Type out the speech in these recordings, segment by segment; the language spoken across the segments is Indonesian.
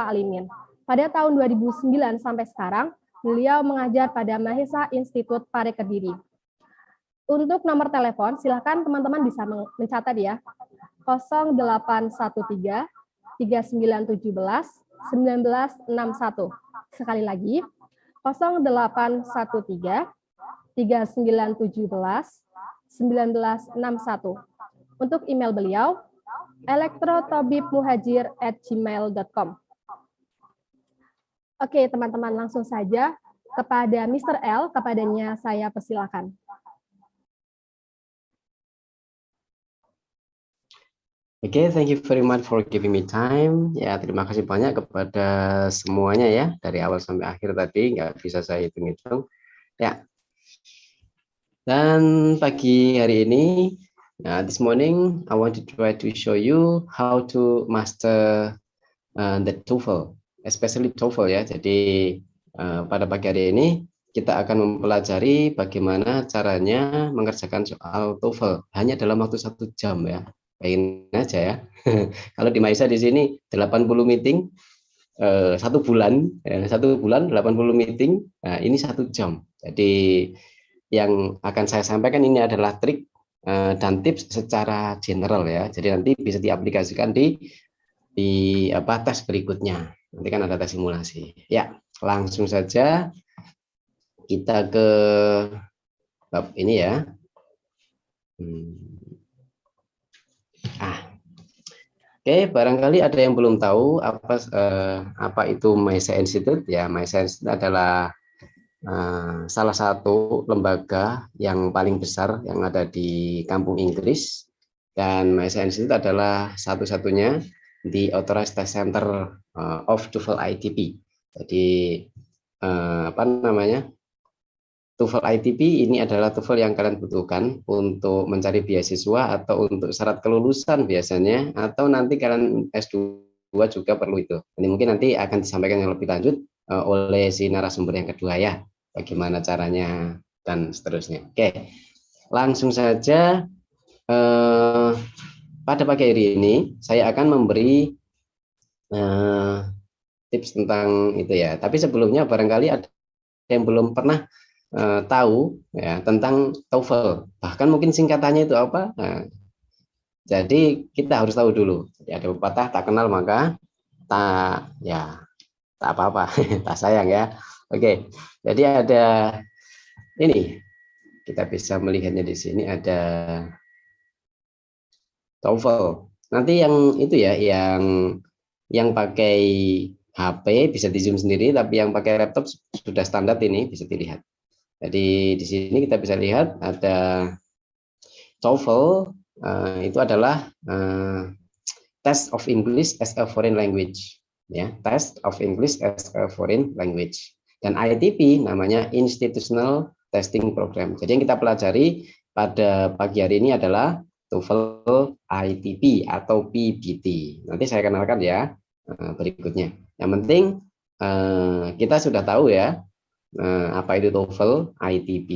Alimin. Pada tahun 2009 sampai sekarang, beliau mengajar pada Mahesa Institut Pare Kediri. Untuk nomor telepon, silakan teman-teman bisa mencatat ya. 0813 3917 1961. Sekali lagi, 0813 3917 1961. Untuk email beliau, elektrotobibmuhajir@gmail.com. Oke, teman-teman, langsung saja kepada Mr. L, kepadanya saya persilakan. Oke, thank you very much for giving me time. Ya, terima kasih banyak kepada semuanya ya, dari awal sampai akhir tadi, nggak bisa saya hitung-hitung. Ya, dan pagi hari ini, this morning, I want to try to show you how to master the TOEFL, especially TOEFL ya. Jadi pada pagi hari ini kita akan mempelajari bagaimana caranya mengerjakan soal TOEFL hanya dalam waktu 1 jam ya. Bayangin aja ya. Kalau di Mahesa di sini 80 meeting 1 bulan, 1 bulan 80 meeting. Nah, ini 1 jam. Jadi yang akan saya sampaikan ini adalah trik dan tips secara general ya. Jadi nanti bisa diaplikasikan di tes berikutnya. Nanti kan ada tes simulasi. Ya, langsung saja kita ke bab ini ya. Oke, barangkali ada yang belum tahu apa itu Mahesa Institute ya. Mahesa Institute adalah salah satu lembaga yang paling besar yang ada di kampung Inggris, dan Mahesa Institute adalah satu-satunya di Authorized Test Center of TOEFL ITP. Jadi TOEFL ITP ini adalah TOEFL yang kalian butuhkan untuk mencari beasiswa atau untuk syarat kelulusan biasanya, atau nanti kalian S2 juga perlu itu. Ini mungkin nanti akan disampaikan yang lebih lanjut oleh si narasumber yang kedua ya, bagaimana caranya dan seterusnya. Oke, langsung saja pada pagi hari ini saya akan memberi tips tentang itu ya. Tapi sebelumnya barangkali ada yang belum pernah tahu ya tentang TOEFL, bahkan mungkin singkatannya itu apa. Nah, jadi kita harus tahu dulu. Jadi ada pepatah, tak kenal maka tak apa-apa, tak sayang ya. Oke, jadi ada ini, kita bisa melihatnya di sini ada TOEFL. Nanti yang itu ya, yang pakai HP bisa di zoom sendiri, tapi yang pakai laptop sudah standar ini bisa dilihat. Jadi di sini kita bisa lihat ada TOEFL, itu adalah Test of English as a Foreign Language, ya, Test of English as a Foreign Language. Dan ITP namanya Institutional Testing Program. Jadi yang kita pelajari pada pagi hari ini adalah TOEFL ITP atau PBT. Nanti saya kenalkan ya berikutnya. Yang penting kita sudah tahu ya apa itu TOEFL ITP.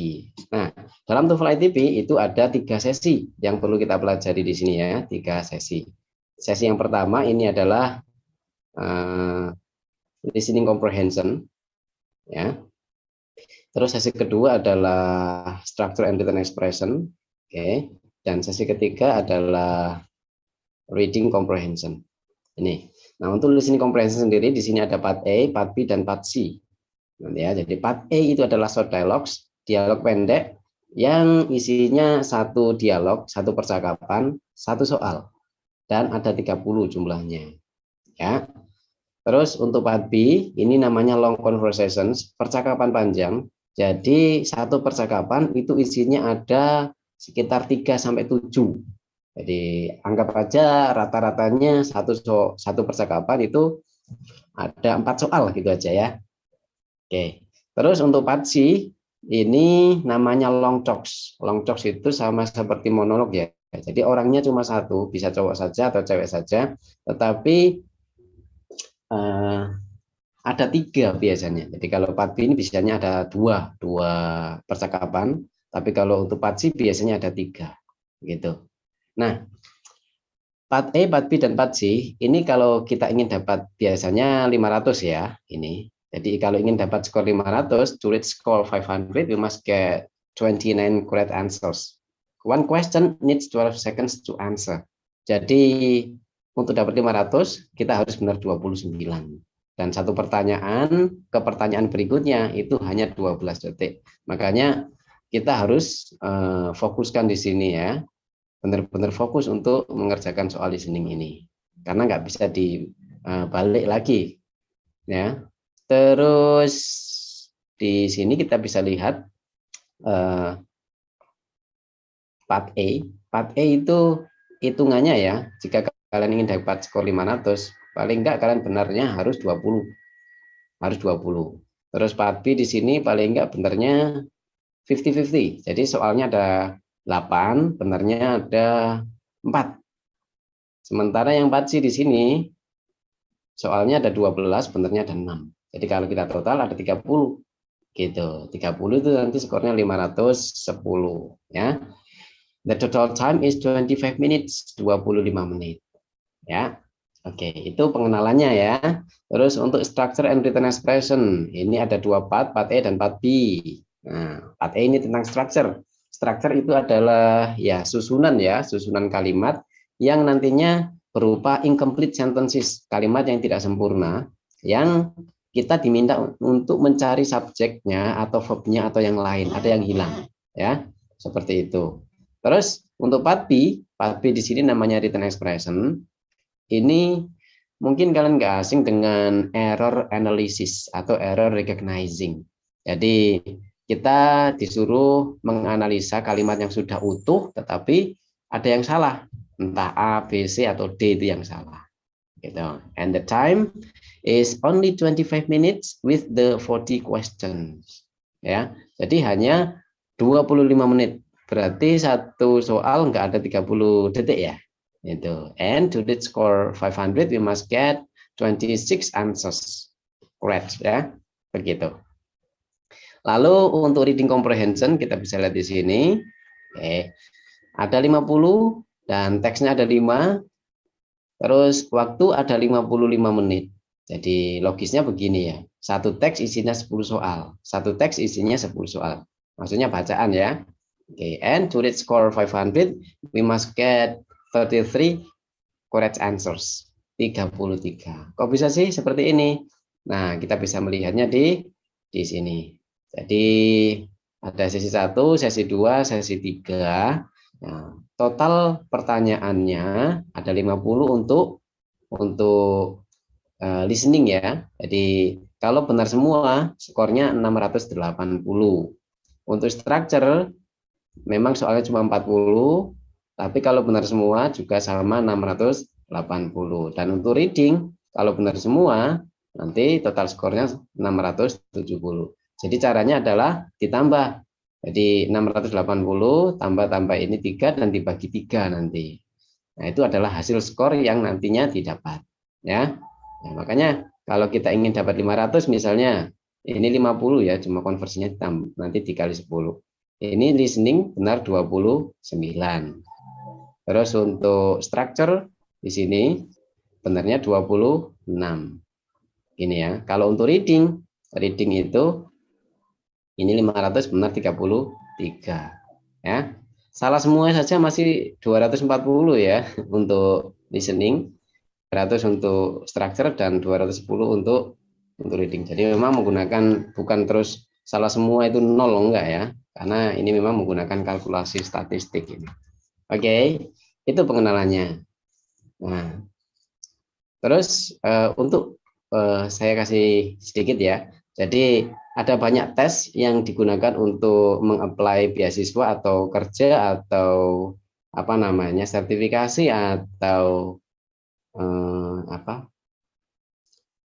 Nah, dalam TOEFL ITP itu ada 3 sesi yang perlu kita pelajari di sini ya, 3 sesi. Sesi yang pertama ini adalah listening comprehension, ya. Terus sesi kedua adalah structure and written expression, oke. Dan sesi ketiga adalah reading comprehension. Ini. Nah, untuk listening comprehension sendiri di sini ada part A, part B, dan part C. Ya, jadi part A itu adalah short dialogues, dialog pendek yang isinya 1 dialog, 1 percakapan, 1 soal, dan ada 30 jumlahnya. Ya. Terus untuk part B ini namanya long conversations, percakapan panjang. Jadi 1 percakapan itu isinya ada sekitar 3 sampai 7. Jadi anggap aja rata-ratanya satu percakapan itu ada 4 soal gitu aja ya. Oke, terus untuk part C ini namanya long talks. Long talks itu sama seperti monolog ya. Jadi orangnya cuma 1, bisa cowok saja atau cewek saja, tetapi ada 3 biasanya. Jadi kalau part B ini biasanya ada dua percakapan, tapi kalau untuk part C biasanya ada 3 gitu. Nah, part A, part B, dan part C, ini kalau kita ingin dapat biasanya 500 ya, ini. Jadi kalau ingin dapat skor 500, to reach score 500, we must get 29 correct answers. One question needs 12 seconds to answer. Jadi untuk dapat 500, kita harus benar 29. Dan satu pertanyaan ke pertanyaan berikutnya itu hanya 12 detik. Makanya kita harus fokuskan di sini ya. Benar-benar fokus untuk mengerjakan soal listening ini karena nggak bisa dibalik lagi ya. Terus di sini kita bisa lihat part A itu hitungannya ya, jika kalian ingin dapat skor 500 paling nggak kalian benarnya harus 20. Terus part B di sini paling nggak benarnya 50-50. Jadi soalnya ada 8, benarnya ada 4. Sementara yang part C di sini soalnya ada 12, benarnya ada 6. Jadi kalau kita total ada 30. Gitu. 30 itu nanti skornya 510 ya. The total time is 25 minutes, 25 menit. Ya. Oke, itu pengenalannya ya. Terus untuk structure and written expression, ini ada 2 part A dan part B. Nah, part A ini tentang structure. Structure itu adalah ya susunan kalimat yang nantinya berupa incomplete sentences, kalimat yang tidak sempurna, yang kita diminta untuk mencari subjeknya atau verbnya atau yang lain, ada yang hilang, ya seperti itu. Terus untuk part B di sini namanya written expression. Ini mungkin kalian nggak asing dengan error analysis atau error recognizing. Jadi kita disuruh menganalisa kalimat yang sudah utuh tetapi ada yang salah, entah A, B, C atau D itu yang salah. Gitu. And the time is only 25 minutes with the 40 questions. Ya, jadi hanya 25 menit. Berarti satu soal nggak ada 30 detik ya. Itu. And to reach score 500 we must get 26 answers. Correct ya. Begitu. Lalu untuk reading comprehension kita bisa lihat di sini. Ada 50 dan teksnya ada 5. Terus waktu ada 55 menit. Jadi logisnya begini ya. Satu teks isinya 10 soal. Satu teks isinya 10 soal. Maksudnya bacaan ya. Oke, and to reach score 500 we must get 33 correct answers. 33. Kok bisa sih seperti ini? Nah, kita bisa melihatnya di sini. Jadi ada sesi 1, sesi 2, sesi 3. Nah, total pertanyaannya ada 50 untuk listening ya. Jadi kalau benar semua skornya 680. Untuk structure memang soalnya cuma 40, tapi kalau benar semua juga sama 680. Dan untuk reading kalau benar semua nanti total skornya 670. Jadi caranya adalah ditambah. Jadi 680 tambah ini 3 dan dibagi 3 nanti. Nah, itu adalah hasil skor yang nantinya didapat ya. Nah, makanya kalau kita ingin dapat 500 misalnya, ini 50 ya, cuma konversinya nanti dikali 10. Ini listening benar 29. Terus untuk structure di sini benarnya 26. Ini ya. Kalau untuk reading itu ini 500 benar 33 ya. Salah semua saja masih 240 ya untuk listening, 100 untuk structure dan 210 untuk reading. Jadi memang menggunakan bukan terus salah semua itu 0 enggak ya. Karena ini memang menggunakan kalkulasi statistik ini. Oke, itu pengenalannya. Nah, terus untuk saya kasih sedikit ya. Jadi ada banyak tes yang digunakan untuk mengapply beasiswa atau kerja atau apa namanya sertifikasi atau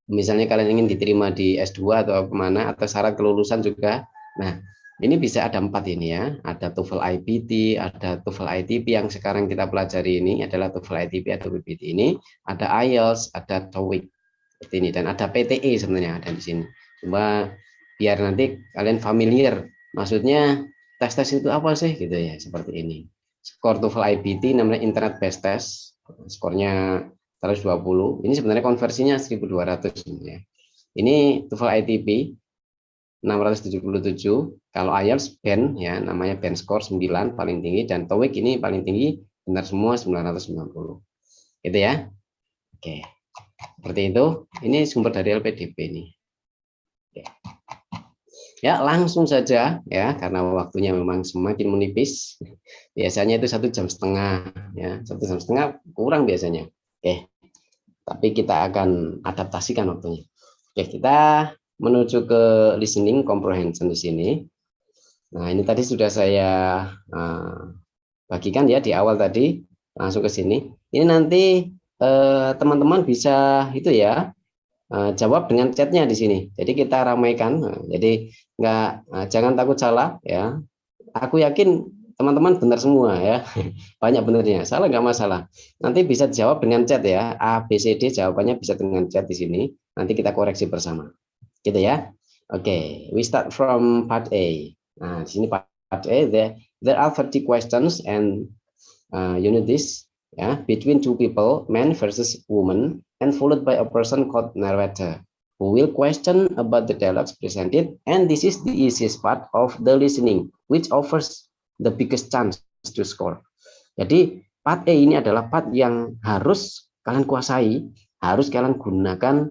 misalnya kalian ingin diterima di S2 atau kemana atau syarat kelulusan juga. Nah, ini bisa ada 4 ini ya. Ada TOEFL IPT, ada TOEFL ITP yang sekarang kita pelajari ini adalah TOEFL ITP atau PPT ini. Ada IELTS, ada TOEIC seperti ini dan ada PTE sebenarnya ada di sini. Coba biar nanti kalian familiar. Maksudnya tes-tes itu apa sih gitu ya, seperti ini. skor TOEFL IBT namanya Internet Best Test, skornya 120. Ini sebenarnya konversinya 1.200 ya. Ini TOEFL ITB 677. Kalau IELTS band ya namanya band score 9 paling tinggi, dan TOEIC ini paling tinggi benar semua 990. Gitu ya. Oke. Seperti itu. Ini sumber dari LPDP ini. Oke. Ya, langsung saja ya, karena waktunya memang semakin menipis. Biasanya itu 1,5 jam ya, 1,5 jam kurang biasanya. Oke, tapi kita akan adaptasikan waktunya. Oke, kita menuju ke listening comprehension di sini. Nah, ini tadi sudah saya bagikan ya di awal tadi, langsung ke sini. Ini nanti teman-teman bisa itu ya, jawab dengan chatnya di sini. Jadi kita ramaikan. Jadi jangan takut salah ya. Aku yakin teman-teman benar semua ya. Banyak benernya. Salah nggak masalah. Nanti bisa jawab dengan chat ya. A, B, C, D jawabannya bisa dengan chat di sini. Nanti kita koreksi bersama. Gitu ya. Oke, we start from part A. Nah, di sini part A there are 30 questions and you know this ya, between two people, man versus woman, and followed by a person called narrator who will question about the dialogues presented, and this is the easiest part of the listening which offers the biggest chance to score. Jadi part A ini adalah part yang harus kalian kuasai, harus kalian gunakan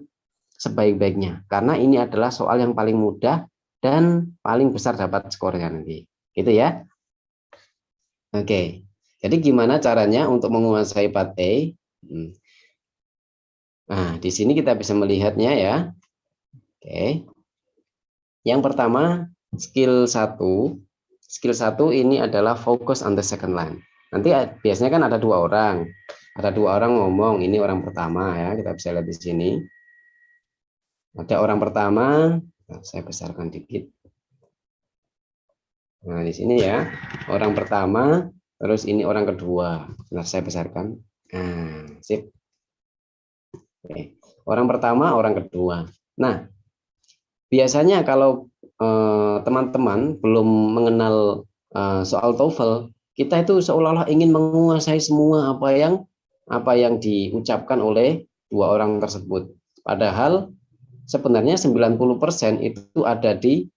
sebaik-baiknya, karena ini adalah soal yang paling mudah dan paling besar dapat skornya nanti. Gitu ya. Oke. Jadi gimana caranya untuk menguasai part A? Nah, di sini kita bisa melihatnya ya. Oke. Yang pertama, skill 1. Skill 1 ini adalah focus on the second line. Nanti biasanya kan ada 2 orang. Ada 2 orang ngomong, ini orang pertama ya, kita bisa lihat di sini. Ada orang pertama, saya besarkan dikit. Nah, di sini ya, orang pertama, terus ini orang kedua. Nah, saya besarkan. Nah, sip. Oke. Orang pertama, orang kedua. Nah, biasanya kalau teman-teman belum mengenal soal TOEFL, kita itu seolah-olah ingin menguasai semua apa yang diucapkan oleh 2 orang tersebut. Padahal sebenarnya 90% itu ada di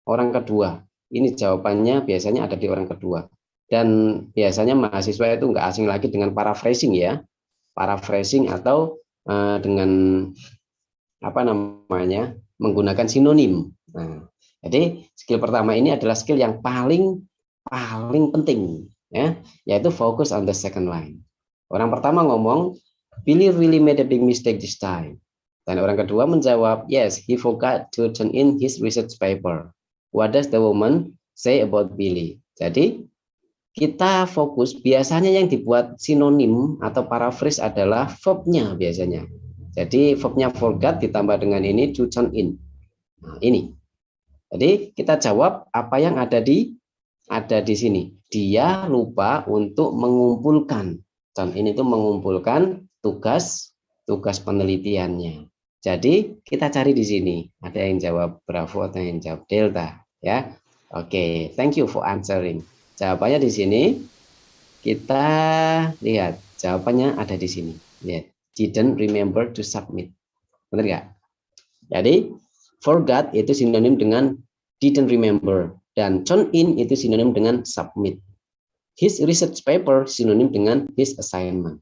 orang kedua. Ini jawabannya biasanya ada di orang kedua. Dan biasanya mahasiswa itu nggak asing lagi dengan paraphrasing ya. Paraphrasing atau dengan apa namanya, menggunakan sinonim. Nah, jadi skill pertama ini adalah skill yang paling penting ya, yaitu focus on the second line. Orang pertama ngomong, Billy really made a big mistake this time. Dan orang kedua menjawab, yes, he forgot to turn in his research paper. What does the woman say about Billy? Jadi kita fokus, biasanya yang dibuat sinonim atau paraphrase adalah verb-nya biasanya. Jadi verb-nya forgot ditambah dengan ini to turn in. Nah, ini. Jadi kita jawab apa yang ada di sini. Dia lupa untuk mengumpulkan. Turn in itu mengumpulkan tugas penelitiannya. Jadi kita cari di sini. Ada yang jawab Bravo, ada yang jawab Delta, ya. Oke, thank you for answering. Jawabannya di sini. Kita lihat jawabannya ada di sini. Lihat, didn't remember to submit. Benar nggak? Jadi forgot itu sinonim dengan didn't remember, dan turn in itu sinonim dengan submit. His research paper sinonim dengan his assignment.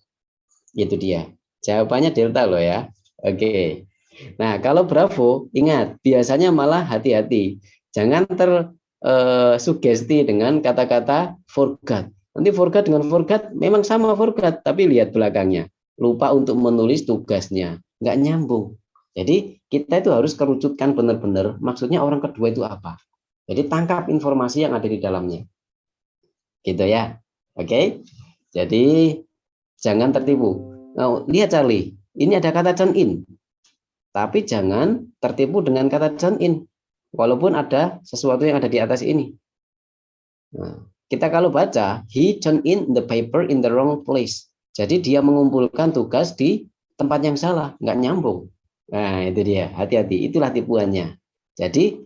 Itu dia. Jawabannya Delta loh ya. Oke. Nah, kalau Bravo, ingat, biasanya malah hati-hati. Jangan tersugesti dengan kata-kata forgot. Nanti forgot dengan forgot memang sama forgot, tapi lihat belakangnya. Lupa untuk menulis tugasnya. Nggak nyambung. Jadi kita itu harus kerucutkan benar-benar maksudnya orang kedua itu apa. Jadi tangkap informasi yang ada di dalamnya. Gitu ya. Oke. Jadi jangan tertipu. Nah, lihat Charlie, ini ada kata turn in. Tapi jangan tertipu dengan kata turn in. Walaupun ada sesuatu yang ada di atas ini. Nah, kita kalau baca, he turned in the paper in the wrong place. Jadi dia mengumpulkan tugas di tempat yang salah, nggak nyambung. Nah, itu dia, hati-hati, itulah tipuannya. Jadi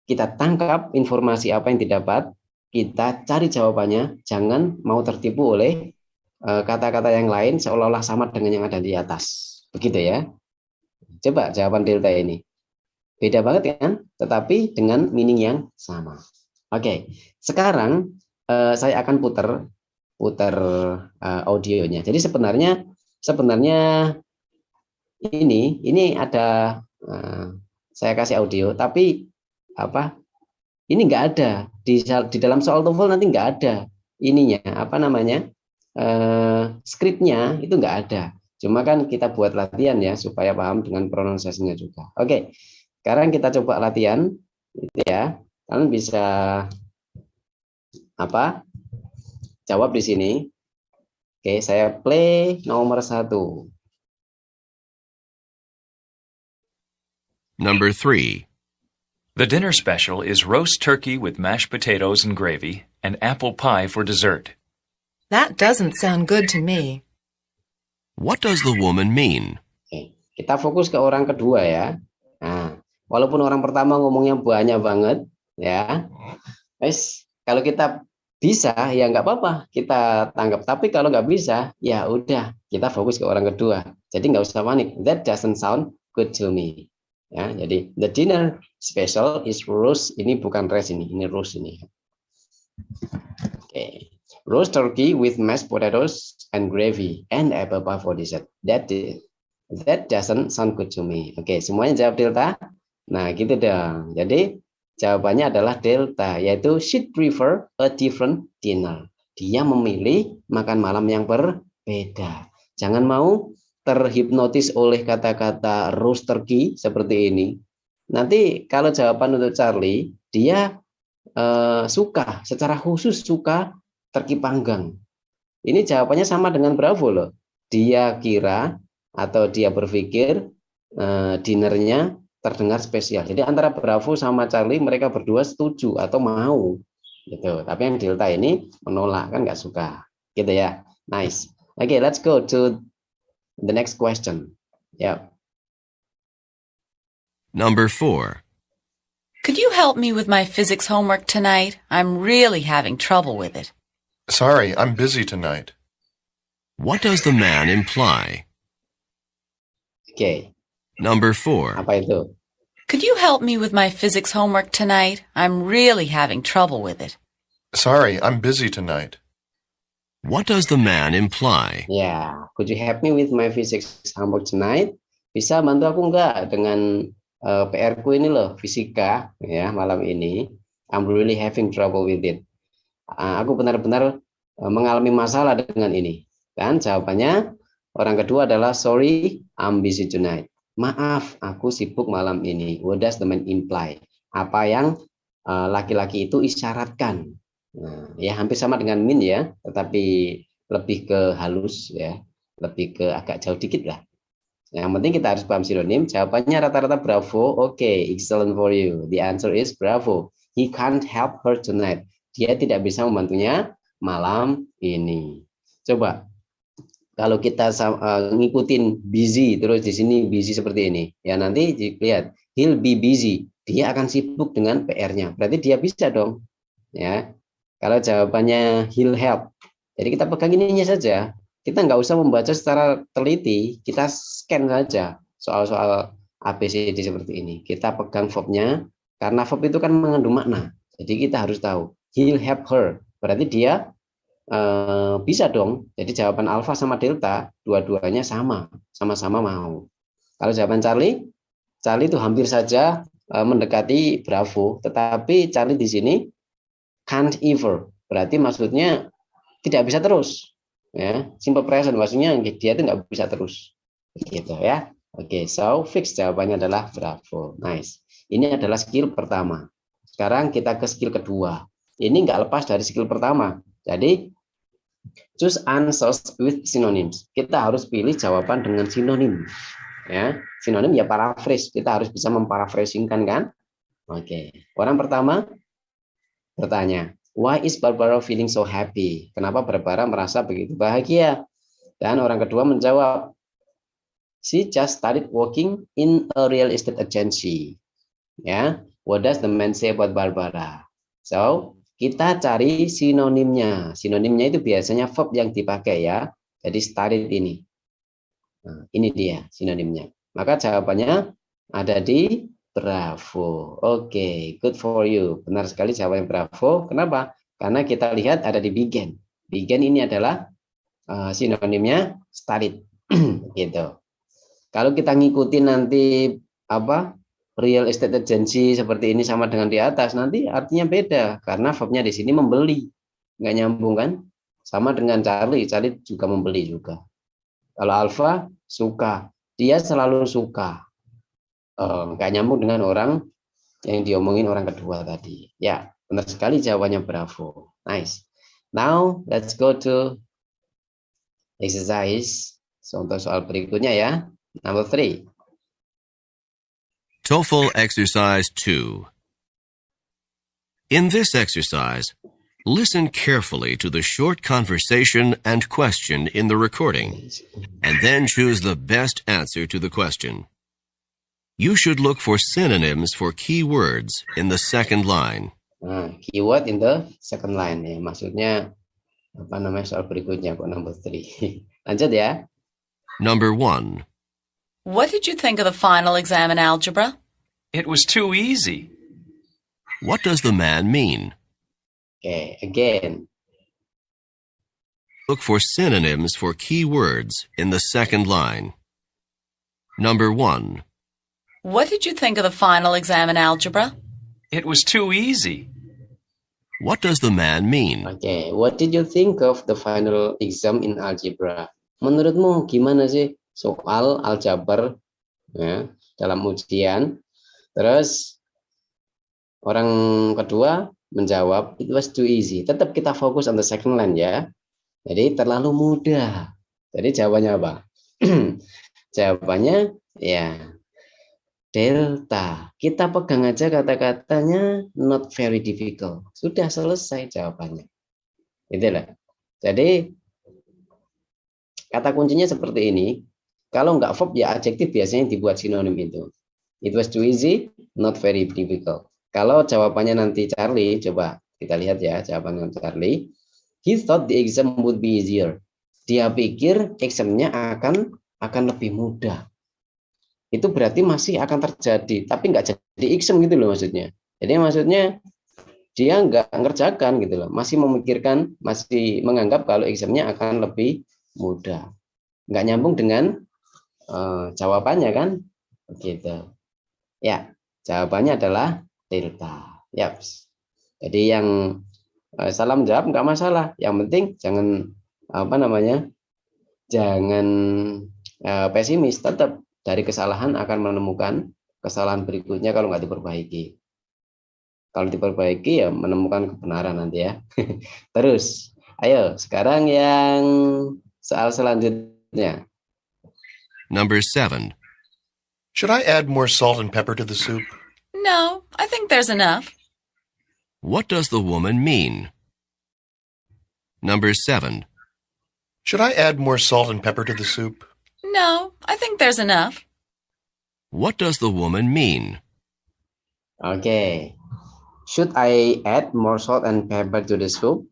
kita tangkap informasi apa yang didapat, kita cari jawabannya, jangan mau tertipu oleh kata-kata yang lain seolah-olah sama dengan yang ada di atas. Begitu ya. Coba jawaban delta ini. Beda banget kan? Tetapi dengan meaning yang sama. Oke, sekarang saya akan putar audionya. Jadi sebenarnya ini ada saya kasih audio, tapi apa? Ini nggak ada di dalam soal TOEFL, nanti nggak ada ininya apa namanya skripnya itu nggak ada. Cuma kan kita buat latihan ya supaya paham dengan pronunciasinya juga. Oke, sekarang kita coba latihan, gitu ya. Kalian bisa apa? Jawab di sini. Oke, saya play nomor 1. Number 3. The dinner special is roast turkey with mashed potatoes and gravy and apple pie for dessert. That doesn't sound good to me. What does the woman mean? Oke, kita fokus ke orang kedua ya. Nah, walaupun orang pertama ngomongnya banyak banget ya. Kalau kita bisa ya nggak apa-apa kita tanggap, tapi kalau nggak bisa ya udah kita fokus ke orang kedua, jadi nggak usah panik. That doesn't sound good to me ya. Jadi the dinner special is roast, ini bukan rice, ini roast ini. Oke. Roast turkey with mashed potatoes and gravy and apple pie for dessert. That doesn't sound good to me. Oke, semuanya jawab delta. Nah gitu dong. Jadi jawabannya adalah delta, yaitu she'd prefer a different dinner. Dia memilih makan malam yang berbeda. Jangan mau terhipnotis oleh kata-kata roast turkey seperti ini. Nanti kalau jawaban untuk Charlie, dia suka, secara khusus suka turkey panggang. Ini jawabannya sama dengan Bravo loh. Dia kira atau dia berpikir dinernya terdengar spesial. Jadi antara Bravo sama Charlie, mereka berdua setuju atau mau gitu. Tapi yang delta ini menolak, kan nggak suka gitu ya. Nice. Okay, let's go to the next question. Yeah. Number 4. Could you help me with my physics homework tonight? I'm really having trouble with it. Sorry, I'm busy tonight. What does the man imply? Okay. Number 4. Apa itu? Could you help me with my physics homework tonight? I'm really having trouble with it. Sorry, I'm busy tonight. What does the man imply? Ya, could you help me with my physics homework tonight? Bisa bantu aku nggak dengan PR-ku ini loh, fisika ya malam ini. I'm really having trouble with it. Aku benar-benar mengalami masalah dengan ini. Kan jawabannya orang kedua adalah sorry, I'm busy tonight. Maaf, aku sibuk malam ini. What does the man imply? Apa yang laki-laki itu isyaratkan? Nah, ya hampir sama dengan mean ya, tetapi lebih ke halus ya, lebih ke agak jauh dikit lah. Yang penting kita harus paham sinonim. Jawabannya rata-rata Bravo. Oke, excellent for you. The answer is Bravo. He can't help her tonight. Dia tidak bisa membantunya malam ini. Coba kalau kita ngikutin busy terus di sini busy seperti ini, ya nanti lihat he'll be busy. Dia akan sibuk dengan PR-nya. Berarti dia bisa dong. Ya. Kalau jawabannya he'll help. Jadi kita pegang ininya saja. Kita nggak usah membaca secara teliti, kita scan saja soal-soal ABCD seperti ini. Kita pegang verb-nya, karena verb itu kan mengandung makna. Jadi kita harus tahu, he'll help her. Berarti dia bisa dong. Jadi jawaban alfa sama delta, dua-duanya sama-sama mau. Kalau jawaban Charlie itu hampir saja mendekati Bravo, tetapi Charlie di sini can't ever. Berarti maksudnya tidak bisa terus. Ya, simple present maksudnya dia itu nggak bisa terus gitu ya. Oke, so fix jawabannya adalah Bravo. Nice. Ini adalah skill pertama. Sekarang kita ke skill kedua. Ini nggak lepas dari skill pertama. Jadi choose answers with synonyms. Kita harus pilih jawaban dengan sinonim. Ya, sinonim ya paraphrase. Kita harus bisa memparaphrasingkan kan. Oke. Orang pertama bertanya, why is Barbara feeling so happy? Kenapa Barbara merasa begitu bahagia? Dan orang kedua menjawab, she just started working in a real estate agency. Ya, what does the man say about Barbara? So, kita cari sinonimnya. Sinonimnya itu biasanya verb yang dipakai ya. Jadi started ini. Nah, ini dia sinonimnya. Maka jawabannya ada di bravo. Oke, good for you. Benar sekali jawabannya bravo. Kenapa? Karena kita lihat ada di began. Began ini adalah sinonimnya started. Gitu. Kalau kita ngikutin nanti real estate agency seperti ini sama dengan di atas, nanti artinya beda karena verbnya di sini membeli, nggak nyambung kan? Sama dengan Charlie, Charlie juga membeli juga. Kalau Alfa suka, dia selalu suka, nggak nyambung dengan orang yang diomongin orang kedua tadi. Ya, benar sekali jawabannya bravo. Nice. Now let's go to exercise. Contoh soal berikutnya ya. Number 3. TOEFL Exercise 2. In this exercise, listen carefully to the short conversation and question in the recording, and then choose the best answer to the question. You should look for synonyms for key words in the second line. Nah, keyword in the second line ya. Maksudnya soal berikutnya kok number 3. Lanjut ya. Number 1. What did you think of the final exam in algebra? It was too easy. What does the man mean? Okay, again. Look for synonyms for key words in the second line. Number 1. What did you think of the final exam in algebra? It was too easy. What does the man mean? Okay, what did you think of the final exam in algebra? Menurutmu gimana sih soal aljabar ya, dalam ujian? Terus orang kedua menjawab, it was too easy. Tetap kita fokus on the second line ya. Jadi terlalu mudah. Jadi jawabannya apa? Jawabannya ya delta. Kita pegang aja kata-katanya not very difficult. Sudah selesai jawabannya. Itulah. Jadi kata kuncinya seperti ini. Kalau nggak verb ya adjektif biasanya dibuat sinonim itu. It was too easy, not very difficult. Kalau jawabannya nanti Charlie, coba kita lihat ya jawabannya Charlie. He thought the exam would be easier. Dia pikir examnya akan lebih mudah. Itu berarti masih akan terjadi, tapi nggak jadi exam gitu loh maksudnya. Jadi maksudnya dia nggak ngerjakan gitu loh, masih memikirkan, masih menganggap kalau examnya akan lebih mudah. Nggak nyambung dengan jawabannya kan, begitu. Ya, jawabannya adalah delta. Yaps. Jadi yang salah menjawab nggak masalah. Yang penting jangan jangan pesimis. Tetap dari kesalahan akan menemukan kesalahan berikutnya kalau nggak diperbaiki. Kalau diperbaiki ya menemukan kebenaran nanti ya. Terus, ayo sekarang yang soal selanjutnya. Number 7. Should I add more salt and pepper to the soup? No, I think there's enough. What does the woman mean? Number 7. Should I add more salt and pepper to the soup? No, I think there's enough. What does the woman mean? Okay. Should I add more salt and pepper to the soup?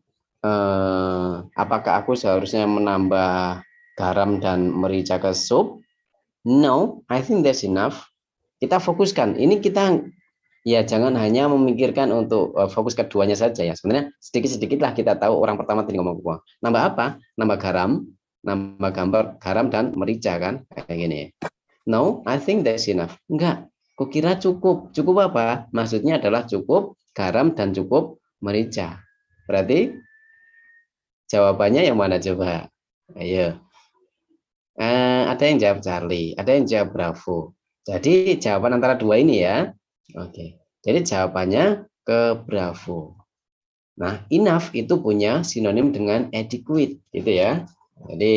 Apakah aku seharusnya menambah garam dan merica ke sup? No, I think that's enough. Kita fokuskan. Ini kita ya jangan hanya memikirkan untuk fokus keduanya saja ya. Sebenarnya sedikit-sedikit lah kita tahu orang pertama tadi ngomong apa. Nambah apa? Nambah garam dan merica kan? Kayak gini. No, I think that's enough. Enggak. Kukira cukup. Cukup apa? Maksudnya adalah cukup garam dan cukup merica. Berarti jawabannya yang mana coba? Ayo. Ada yang jawab Charlie, ada yang jawab Bravo. Jadi jawaban antara dua ini ya. Oke. Jadi jawabannya ke Bravo. Nah, enough itu punya sinonim dengan adequate, gitu ya. Jadi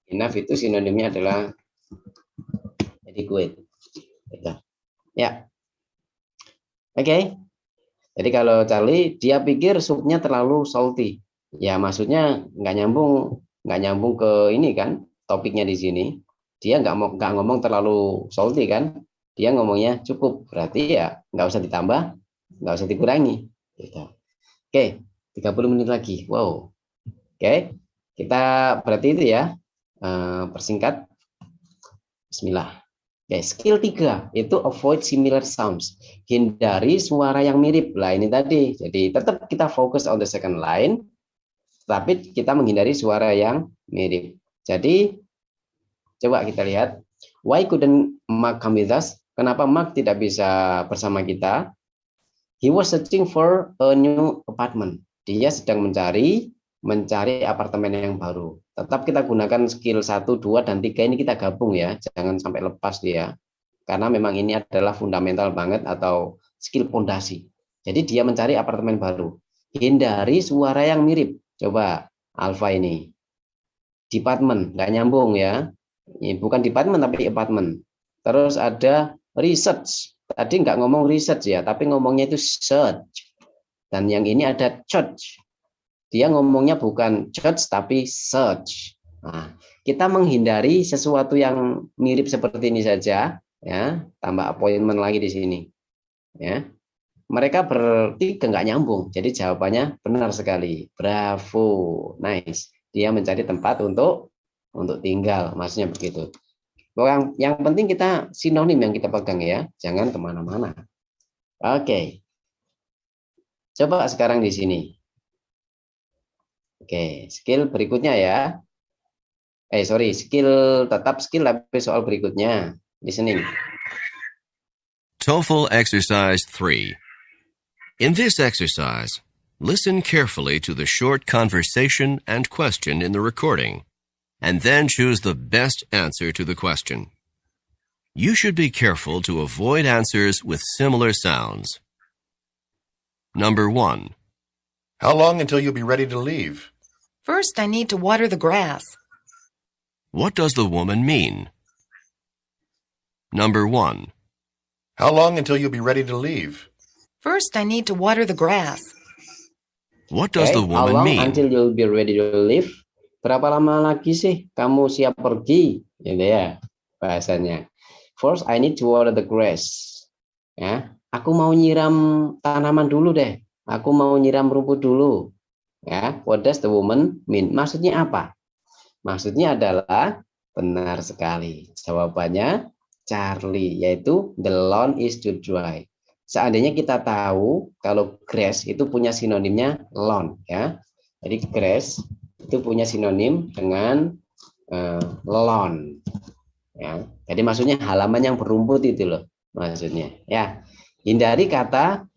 enough itu sinonimnya adalah adequate. Gitu. Ya. Oke. Jadi kalau Charlie dia pikir supnya terlalu salty. Ya maksudnya nggak nyambung ke ini kan topiknya di sini. Dia nggak ngomong terlalu salty kan. Dia ngomongnya cukup. Berarti ya nggak usah ditambah, nggak usah dikurangi. Gitu. Oke, 30 menit lagi. Wow. Oke, kita berarti itu ya, persingkat. Bismillah. Oke, skill 3 itu avoid similar sounds. Hindari suara yang mirip. Lah ini tadi. Jadi tetap kita fokus on the second line, tapi kita menghindari suara yang mirip. Jadi coba kita lihat. Why couldn't Mark come with us? Kenapa Mark tidak bisa bersama kita? He was searching for a new apartment. Dia sedang mencari apartemen yang baru. Tetap kita gunakan skill 1, 2, dan 3 ini kita gabung ya. Jangan sampai lepas dia. Karena memang ini adalah fundamental banget atau skill fondasi. Jadi dia mencari apartemen baru. Hindari suara yang mirip. Coba alpha ini. Department, nggak nyambung ya. Ini bukan department tapi apartment. Terus ada research. Tadi nggak ngomong research ya, tapi ngomongnya itu search. Dan yang ini ada church. Dia ngomongnya bukan church tapi search. Nah, kita menghindari sesuatu yang mirip seperti ini saja, ya. Tambah appointment lagi di sini, ya. Mereka bertiga nggak nyambung, jadi jawabannya benar sekali. Bravo, nice. Dia mencari tempat untuk tinggal, maksudnya begitu. Yang penting kita sinonim yang kita pegang ya, jangan kemana-mana. Oke, coba sekarang di sini. Oke, skill berikutnya ya. Tetap skill tapi soal berikutnya. Listening. TOEFL Exercise 3. In this exercise, listen carefully to the short conversation and question in the recording, and then choose the best answer to the question. You should be careful to avoid answers with similar sounds. Number 1. How long until you'll be ready to leave? First, I need to water the grass. What does the woman mean? Number 1. How long until you'll be ready to leave? First, I need to water the grass. What does the How woman long mean? until you'll be ready to leave? Berapa lama lagi sih kamu siap pergi? Gitu ya bahasanya. First, I need to water the grass. Ya, aku mau nyiram tanaman dulu deh. Aku mau nyiram rumput dulu. Ya, what does the woman mean? Maksudnya apa? Maksudnya adalah benar sekali. Jawabannya Charlie, yaitu the lawn is too dry. Seandainya kita tahu kalau grass itu punya sinonimnya lawn, ya. Jadi grass itu punya sinonim dengan lawn. Ya. Jadi maksudnya halaman yang berumput itu loh, maksudnya. Ya, hindari kata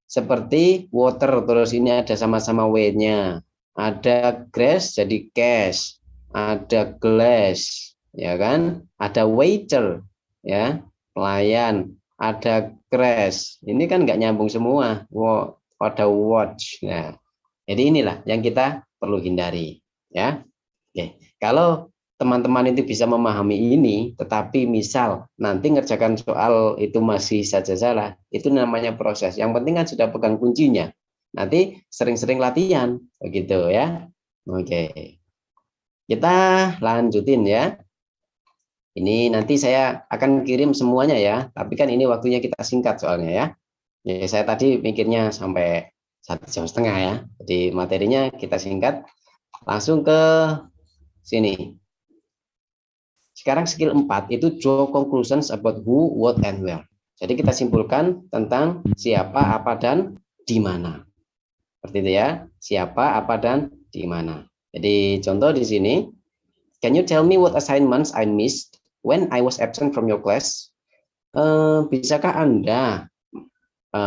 seperti water, terus ini ada sama-sama w-nya. Ada grass jadi cash, ada glass, ya kan? Ada waiter, ya, pelayan. Ada crash, ini kan nggak nyambung semua. Wow, ada watch. Nah, jadi inilah yang kita perlu hindari, ya. Oke, kalau teman-teman itu bisa memahami ini, tetapi misal nanti ngerjakan soal itu masih saja salah, itu namanya proses. Yang penting kan sudah pegang kuncinya. Nanti sering-sering latihan, begitu ya. Oke, kita lanjutin ya. Ini nanti saya akan kirim semuanya ya, tapi kan ini waktunya kita singkat soalnya ya. Ya saya tadi mikirnya sampai 1,5 jam ya, jadi materinya kita singkat. Langsung ke sini. Sekarang skill 4 itu draw conclusions about who, what, and where. Jadi kita simpulkan tentang siapa, apa, dan di mana. Seperti itu ya, siapa, apa, dan di mana. Jadi contoh di sini, can you tell me what assignments I missed when I was absent from your class? Bisakah Anda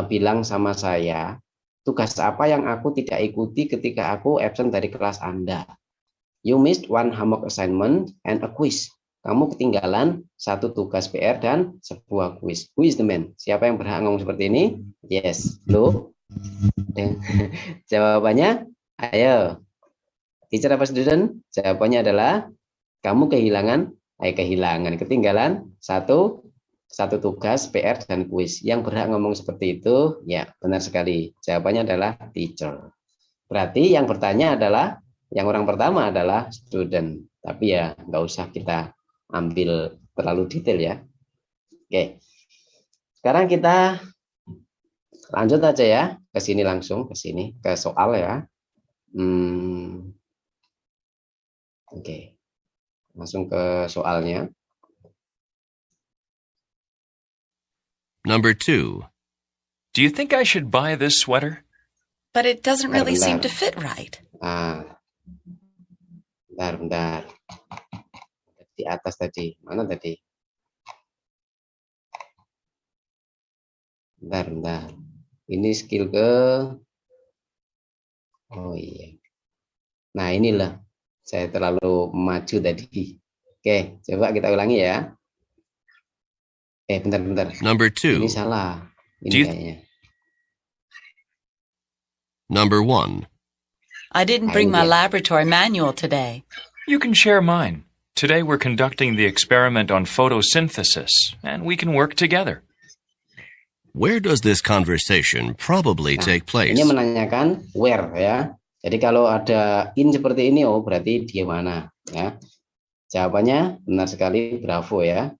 bilang sama saya tugas apa yang aku tidak ikuti ketika aku absent dari kelas Anda? You missed one homework assignment and a quiz. Kamu ketinggalan satu tugas PR dan sebuah quiz. Who is the man? Siapa yang berhak ngomong seperti ini? Yes. Loh. Jawabannya, ayo. Teacher apa student? Jawabannya adalah kamu ketinggalan satu tugas PR dan kuis. Yang berhak ngomong seperti itu, ya benar sekali. Jawabannya adalah teacher. Berarti yang bertanya adalah, yang orang pertama adalah student. Tapi ya nggak usah kita ambil terlalu detail ya. Oke. Sekarang kita Lanjut aja ya, ke sini langsung, ke sini, ke soal ya. Oke, langsung ke soalnya. Number 2. Do you think I should buy this sweater? But it doesn't really seem to Bentar. fit right. Bentar. Di atas tadi, mana tadi? Bentar. Ini skill ke... Oh iya. Nah inilah, saya terlalu maju tadi. Oke, coba kita ulangi ya. Bentar. Number Ini 2. salah. Ini Do you- kayaknya. Number 1. I didn't bring my laboratory manual today. You can share mine. Today we're conducting the experiment on photosynthesis, and we can work together. Where does this conversation probably take place? Ini menanyakan where ya. Jadi kalau ada in seperti ini, oh berarti di mana ya. Jawabannya benar sekali, bravo ya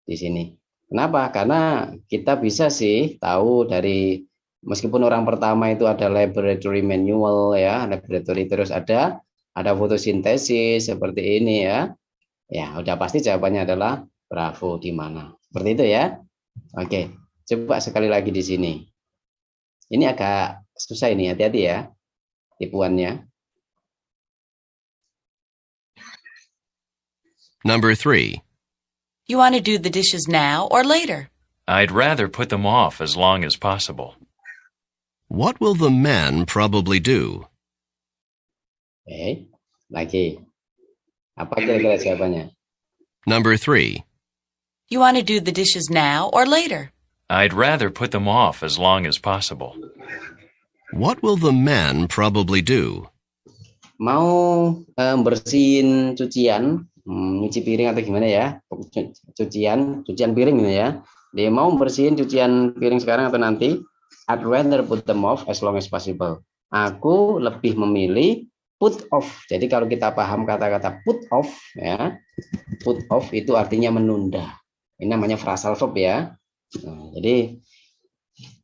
di sini. Kenapa? Karena kita bisa sih tahu dari meskipun orang pertama itu ada laboratory manual ya, laboratory terus ada fotosintesis seperti ini ya. Ya, udah pasti jawabannya adalah bravo di mana. Seperti itu ya. Oke, coba sekali lagi di sini. Ini agak susah ini, hati-hati ya tipuannya. Number 3. You want to do the dishes now or later? I'd rather put them off as long as possible. What will the man probably do? Lagi. Apa kira-kira jawabannya? Number 3. You want to do the dishes now or later? I'd rather put them off as long as possible. What will the man probably do? Mau bersihin cucian, nyuci piring atau gimana ya? Cucian piring gitu ya. Dia mau bersihin cucian piring sekarang atau nanti? I'd rather put them off as long as possible. Aku lebih memilih put off. Jadi kalau kita paham kata-kata put off ya, put off itu artinya menunda. Ini namanya phrasal verb ya. Nah, jadi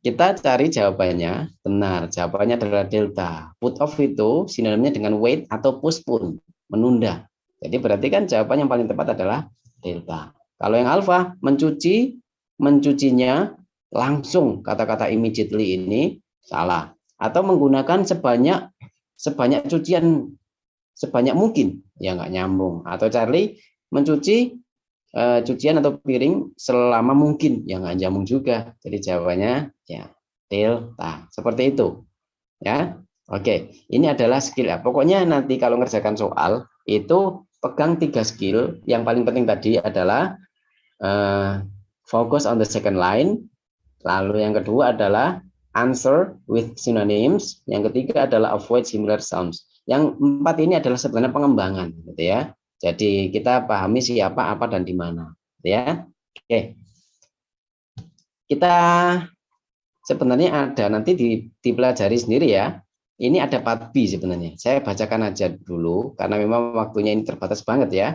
kita cari jawabannya, benar. Jawabannya adalah delta. Put off itu sinonimnya dengan wait atau postpone, menunda. Jadi berarti kan jawaban yang paling tepat adalah delta. Kalau yang alfa, mencucinya langsung, kata-kata immediately ini salah. Atau menggunakan sebanyak cucian sebanyak mungkin, ya nggak nyambung. Atau Charlie mencuci cucian atau piring selama mungkin, ya nggak nyambung juga. Jadi jawabannya ya delta, seperti itu ya. Oke, ini adalah skill ya. Pokoknya nanti kalau ngerjakan soal itu pegang 3 skill. Yang paling penting tadi adalah focus on the second line. Lalu yang kedua adalah answer with synonyms. Yang ketiga adalah avoid similar sounds. Yang 4 ini adalah sebenarnya pengembangan, gitu ya. Jadi kita pahami siapa, apa, dan di mana, ya. Oke. Kita sebenarnya ada nanti dipelajari sendiri ya. Ini ada part B sebenarnya. Saya bacakan aja dulu karena memang waktunya ini terbatas banget ya.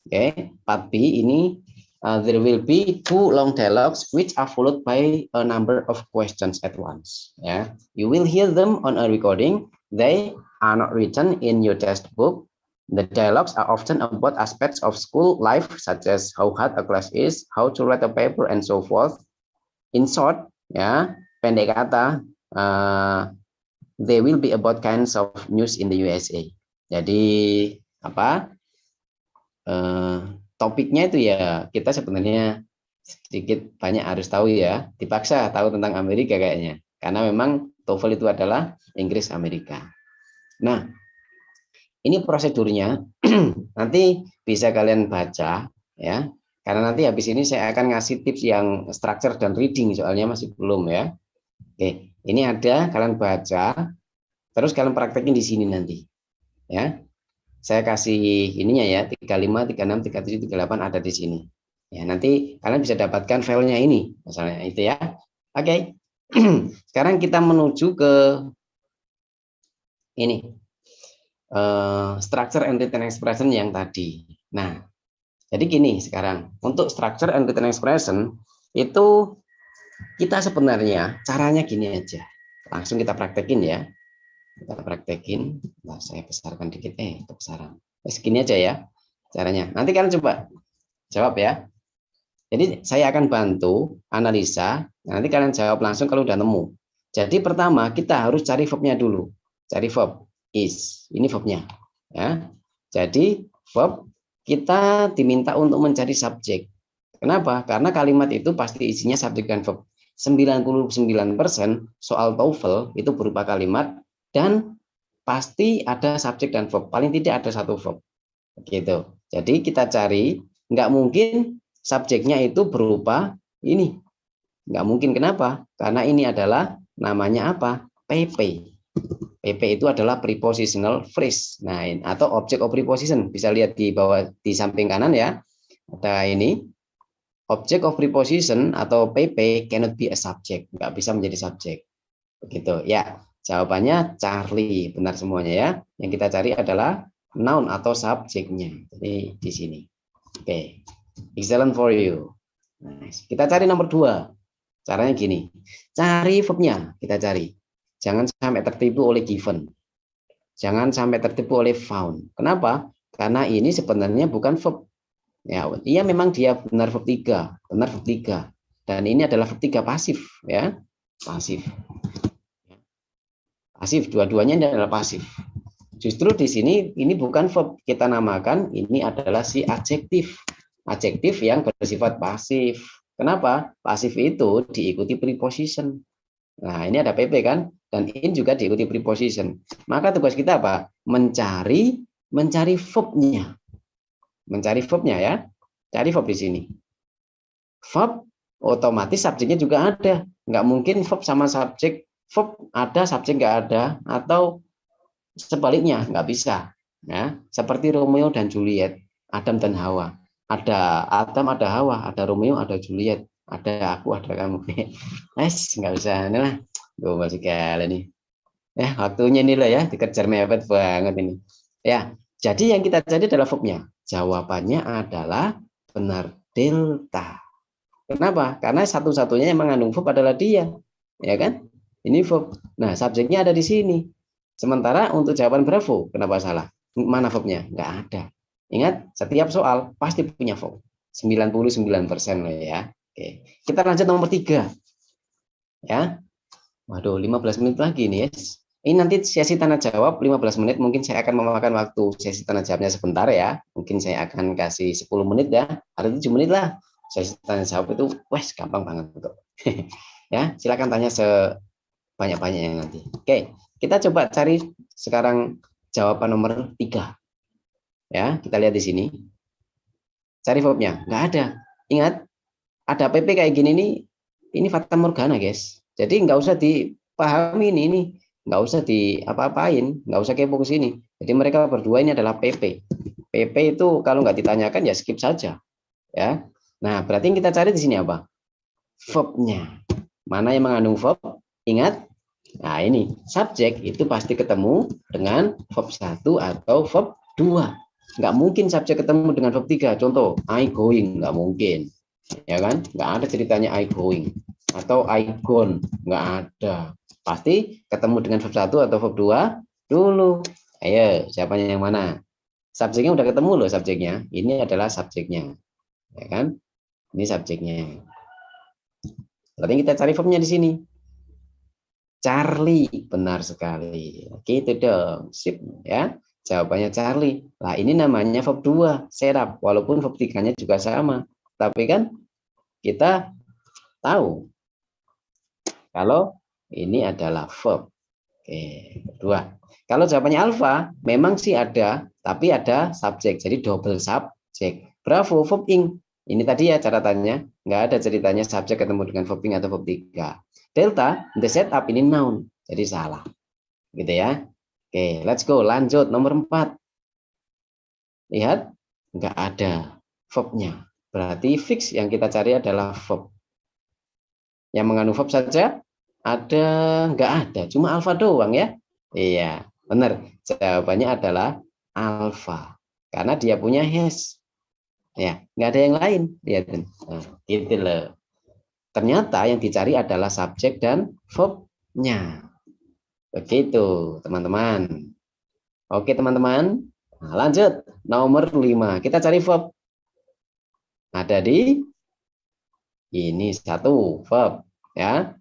Oke, part B ini there will be 2 long dialogues which are followed by a number of questions at once. Ya, you will hear them on a recording. They are not written in your textbook. The dialogues are often about aspects of school life, such as how hard a class is, how to write a paper, and so forth. In short, ya, pendek kata, they will be about kinds of news in the USA. Jadi apa? Topiknya itu ya kita sebenarnya sedikit banyak harus tahu ya, dipaksa tahu tentang Amerika kayaknya, karena memang TOEFL itu adalah Inggris Amerika. Nah, ini prosedurnya nanti bisa kalian baca ya, karena nanti habis ini saya akan ngasih tips yang structure dan reading, soalnya masih belum ya. Oke, ini ada, kalian baca, terus kalian praktekin di sini nanti ya. Saya kasih ininya ya, 35, 36, 37, 38 ada di sini. Ya, nanti kalian bisa dapatkan filenya ini, misalnya itu ya. Oke. Sekarang kita menuju ke ini. Structure and written expression yang tadi. Nah, jadi gini sekarang, untuk structure and written expression itu kita sebenarnya caranya gini aja. Langsung kita praktekin ya. Kita praktekin. Nah, saya besarkan dikit. Kebesaran. Segini aja ya caranya. Nanti kalian coba jawab ya. Jadi saya akan bantu analisa. Nanti kalian jawab langsung kalau udah nemu. Jadi pertama kita harus cari verbnya dulu. Cari verb is. Ini verbnya. Ya. Jadi verb kita diminta untuk mencari subjek. Kenapa? Karena kalimat itu pasti isinya subjek dan verb. 99% soal TOEFL itu berupa kalimat dan pasti ada subjek dan verb. Paling tidak ada satu verb. Gitu. Jadi kita cari, nggak mungkin subjeknya itu berupa ini. Nggak mungkin. Kenapa? Karena ini adalah namanya apa? PP. PP itu adalah prepositional phrase. Nah, atau object of preposition. Bisa lihat di bawah di samping kanan ya. Ada ini. Object of preposition atau PP cannot be a subject, nggak bisa menjadi subjek. Begitu ya. Jawabannya Charlie, benar semuanya ya. Yang kita cari adalah noun atau subjeknya. Jadi di sini. Oke. Excellent for you. Nice. Kita cari nomor 2. Caranya gini. Cari verbnya, kita cari. Jangan sampai tertipu oleh given. Jangan sampai tertipu oleh found. Kenapa? Karena ini sebenarnya bukan verb. Ya, iya memang dia benar verb 3, benar verb 3. Dan ini adalah verb 3 pasif ya. Pasif. Pasif, dua-duanya ini adalah pasif. Justru di sini ini bukan verb, kita namakan ini adalah si adjektif. Adjektif yang bersifat pasif. Kenapa? Pasif itu diikuti preposition. Nah, ini ada PP kan? Dan in juga diikuti preposition. Maka tugas kita apa? Mencari verbnya. Mencari verbnya ya. Cari verb di sini. Verb otomatis subjeknya juga ada. Nggak mungkin verb sama subjek, verb ada, subjek nggak ada, atau sebaliknya, nggak bisa. Ya, seperti Romeo dan Juliet, Adam dan Hawa. Ada Adam, ada Hawa, ada Romeo, ada Juliet, ada aku, ada kamu. Nggak usah. Ini lah. Gue masih kalah nih. Ya, waktunya ini lah ya, dikejar mepet banget ini. Ya, jadi yang kita cari adalah verbnya. Jawabannya adalah benar delta. Kenapa? Karena satu-satunya yang mengandung verb adalah dia. Ya kan? Ini verb. Nah, subjeknya ada di sini. Sementara untuk jawaban Bravo, kenapa salah? Mana verbnya? Nggak ada. Ingat, setiap soal pasti punya verb. 99% loh ya. Oke. Kita lanjut nomor 3. Ya. Waduh, 15 menit lagi nih, yes. Ini nanti sesi tanya jawab 15 menit, mungkin saya akan memakan waktu sesi tanya jawabnya sebentar ya. Mungkin saya akan kasih 10 menit ya, ada 7 menit lah. Sesi tanya jawab itu, wes gampang banget kok. Ya, silakan tanya sebanyak-banyaknya nanti. Oke, kita coba cari sekarang jawaban nomor 3. Ya, kita lihat di sini. Cari verbnya, nggak ada. Ingat, ada PP kayak gini nih, ini fata morgana guys. Jadi nggak usah dipahami ini. Nggak usah apa-apain, nggak usah kepo ke sini. Jadi mereka berdua ini adalah PP. PP itu kalau nggak ditanyakan ya skip saja. Ya. Nah, berarti yang kita cari di sini apa? Verbnya. Mana yang mengandung verb? Ingat? Nah, ini subjek itu pasti ketemu dengan verb 1 atau verb 2. Nggak mungkin subjek ketemu dengan verb 3. Contoh, I going, nggak mungkin. Ya kan? Nggak ada ceritanya I going. Atau I gone, nggak ada. Pasti ketemu dengan verb 1 atau verb 2 dulu. Ayo, siapanya yang mana? Subjeknya udah ketemu loh subjeknya. Ini adalah subjeknya. Ya kan? Ini subjeknya. Berarti kita cari verbnya di sini. Charlie, benar sekali. Gitu dong. Sip ya. Jawabannya Charlie. Lah ini namanya verb 2, serap. Walaupun verb 3-nya juga sama. Tapi kan kita tahu kalau ini adalah verb. Oke, kedua. Kalau jawabannya alfa, memang sih ada, tapi ada subjek. Jadi double subjek. Bravo, verb ing. Ini tadi ya catatannya. Nggak ada ceritanya subjek ketemu dengan verb ing atau verb 3. Delta, the setup ini noun. Jadi salah. Gitu ya. Oke, let's go. Lanjut, nomor 4. Lihat, nggak ada verbnya. Berarti fix yang kita cari adalah verb. Yang mengandung verb saja ada, nggak ada, cuma alfa doang ya. Iya, benar. Jawabannya adalah alfa karena dia punya has. Ya, nggak ada yang lain. Lihat, nah, gitu loh. ternyata yang dicari adalah subjek dan verb-nya. Begitu, teman-teman. Oke, teman-teman. Nah, lanjut, nomor 5. Kita cari verb. Ada di ini satu verb, ya.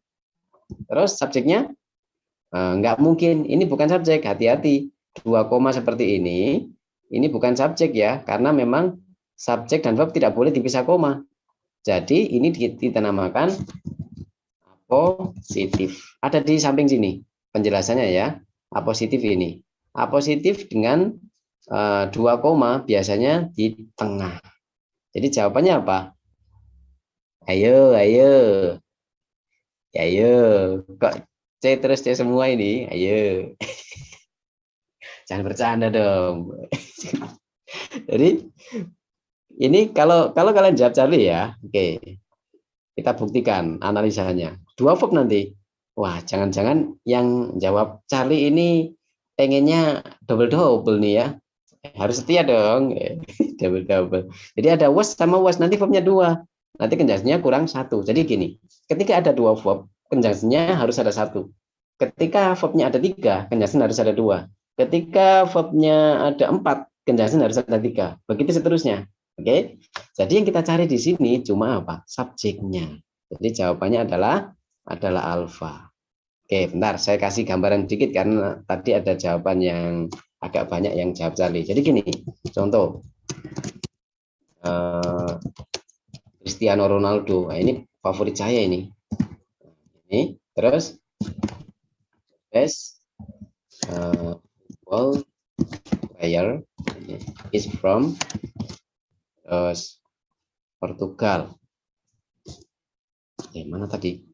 Terus subjeknya nggak mungkin. Ini bukan subjek, hati-hati. 2 koma seperti ini bukan subjek ya, karena memang subjek dan verb tidak boleh dipisah koma. Jadi ini kita namakan apositif. Ada di samping sini penjelasannya ya. Apositif ini. Apositif dengan 2 koma biasanya di tengah. Jadi jawabannya apa? Ayo. Kok C terus C semua ini? Ayo. Jangan bercanda dong. Jadi ini kalau kalian jawab Charlie ya, oke. Kita buktikan analisanya. 2 verb nanti. Wah, jangan-jangan yang jawab Charlie ini pengennya double nih ya. Harus setia dong. Double. Jadi ada was sama was, nanti verbnya 2. Nanti konjungsinya kurang 1. Jadi gini, ketika ada 2 verb, konjungsinya harus ada 1. Ketika verbnya ada 3, konjungsinya harus ada 2. Ketika verbnya ada 4, konjungsinya harus ada 3. Begitu seterusnya. Oke. Jadi yang kita cari di sini cuma apa? Subjeknya. Jadi jawabannya adalah alfa. Oke, bentar saya kasih gambaran dikit karena tadi ada jawaban yang agak banyak yang jawab Charlie. Jadi gini, contoh Cristiano Ronaldo. Nah, ini favorit saya ini. Ini terus best football player is from Portugal. Mana tadi?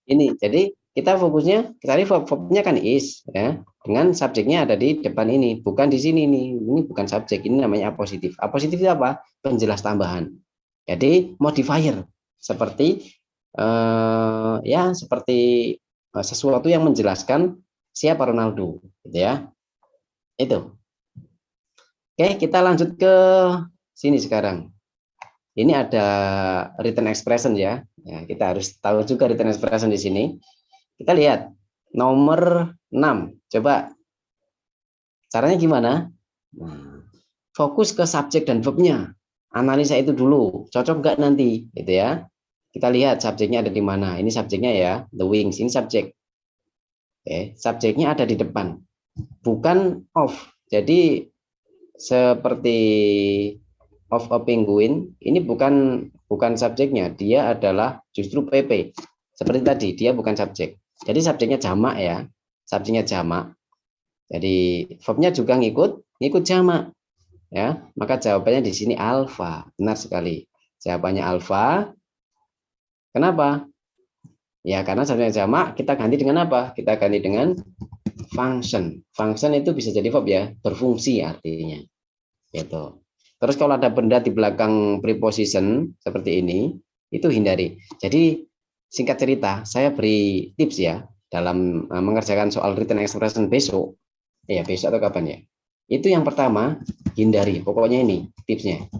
Ini, jadi kita fokusnya cari verbnya kan is, ya. Dengan subjeknya ada di depan ini, bukan di sini nih. Ini bukan subjek, ini namanya apositif. Apositif itu apa? Penjelas tambahan. Jadi modifier, seperti seperti sesuatu yang menjelaskan siapa Ronaldo, gitu ya. Itu. Oke, kita lanjut ke sini sekarang. Ini ada written expression ya. Kita harus tahu juga written expression di sini. Kita lihat nomor 6. Coba caranya gimana? Nah, fokus ke subjek dan verbnya. Analisa itu dulu. Cocok nggak nanti, gitu ya. Kita lihat subjeknya ada di mana. Ini subjeknya ya, the wings. Ini subjek. Oke, subjeknya ada di depan, bukan of. Jadi seperti of a penguin, ini bukan subjeknya, dia adalah justru PP. Seperti tadi, dia bukan subjek. Jadi subjeknya jamak ya, subjeknya jamak. Jadi verbnya juga ngikut jamak. Ya, maka jawabannya di sini alfa. Benar sekali. Jawabannya alfa. Kenapa? Ya, karena subjeknya jamak, kita ganti dengan apa? Kita ganti dengan function. Function itu bisa jadi verb ya, berfungsi artinya. Gitu. Terus kalau ada benda di belakang preposition seperti ini, itu hindari. Jadi singkat cerita, saya beri tips ya dalam mengerjakan soal written expression besok. Ya, besok atau kapan ya? Itu yang pertama, hindari. Pokoknya ini tipsnya.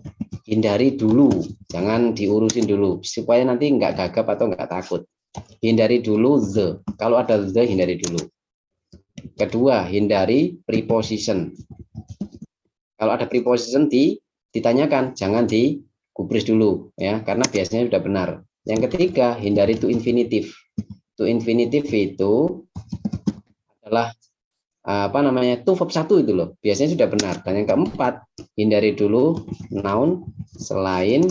Hindari dulu, jangan diurusin dulu supaya nanti nggak gagap atau nggak takut. Hindari dulu the. Kalau ada the, hindari dulu. Kedua, hindari preposition. Kalau ada preposition ditanyakan, jangan digubris dulu ya, karena biasanya sudah benar. Yang ketiga, hindari to infinitive. To infinitive itu adalah to verb 1 itu loh. Biasanya sudah benar. Dan yang keempat, hindari dulu noun selain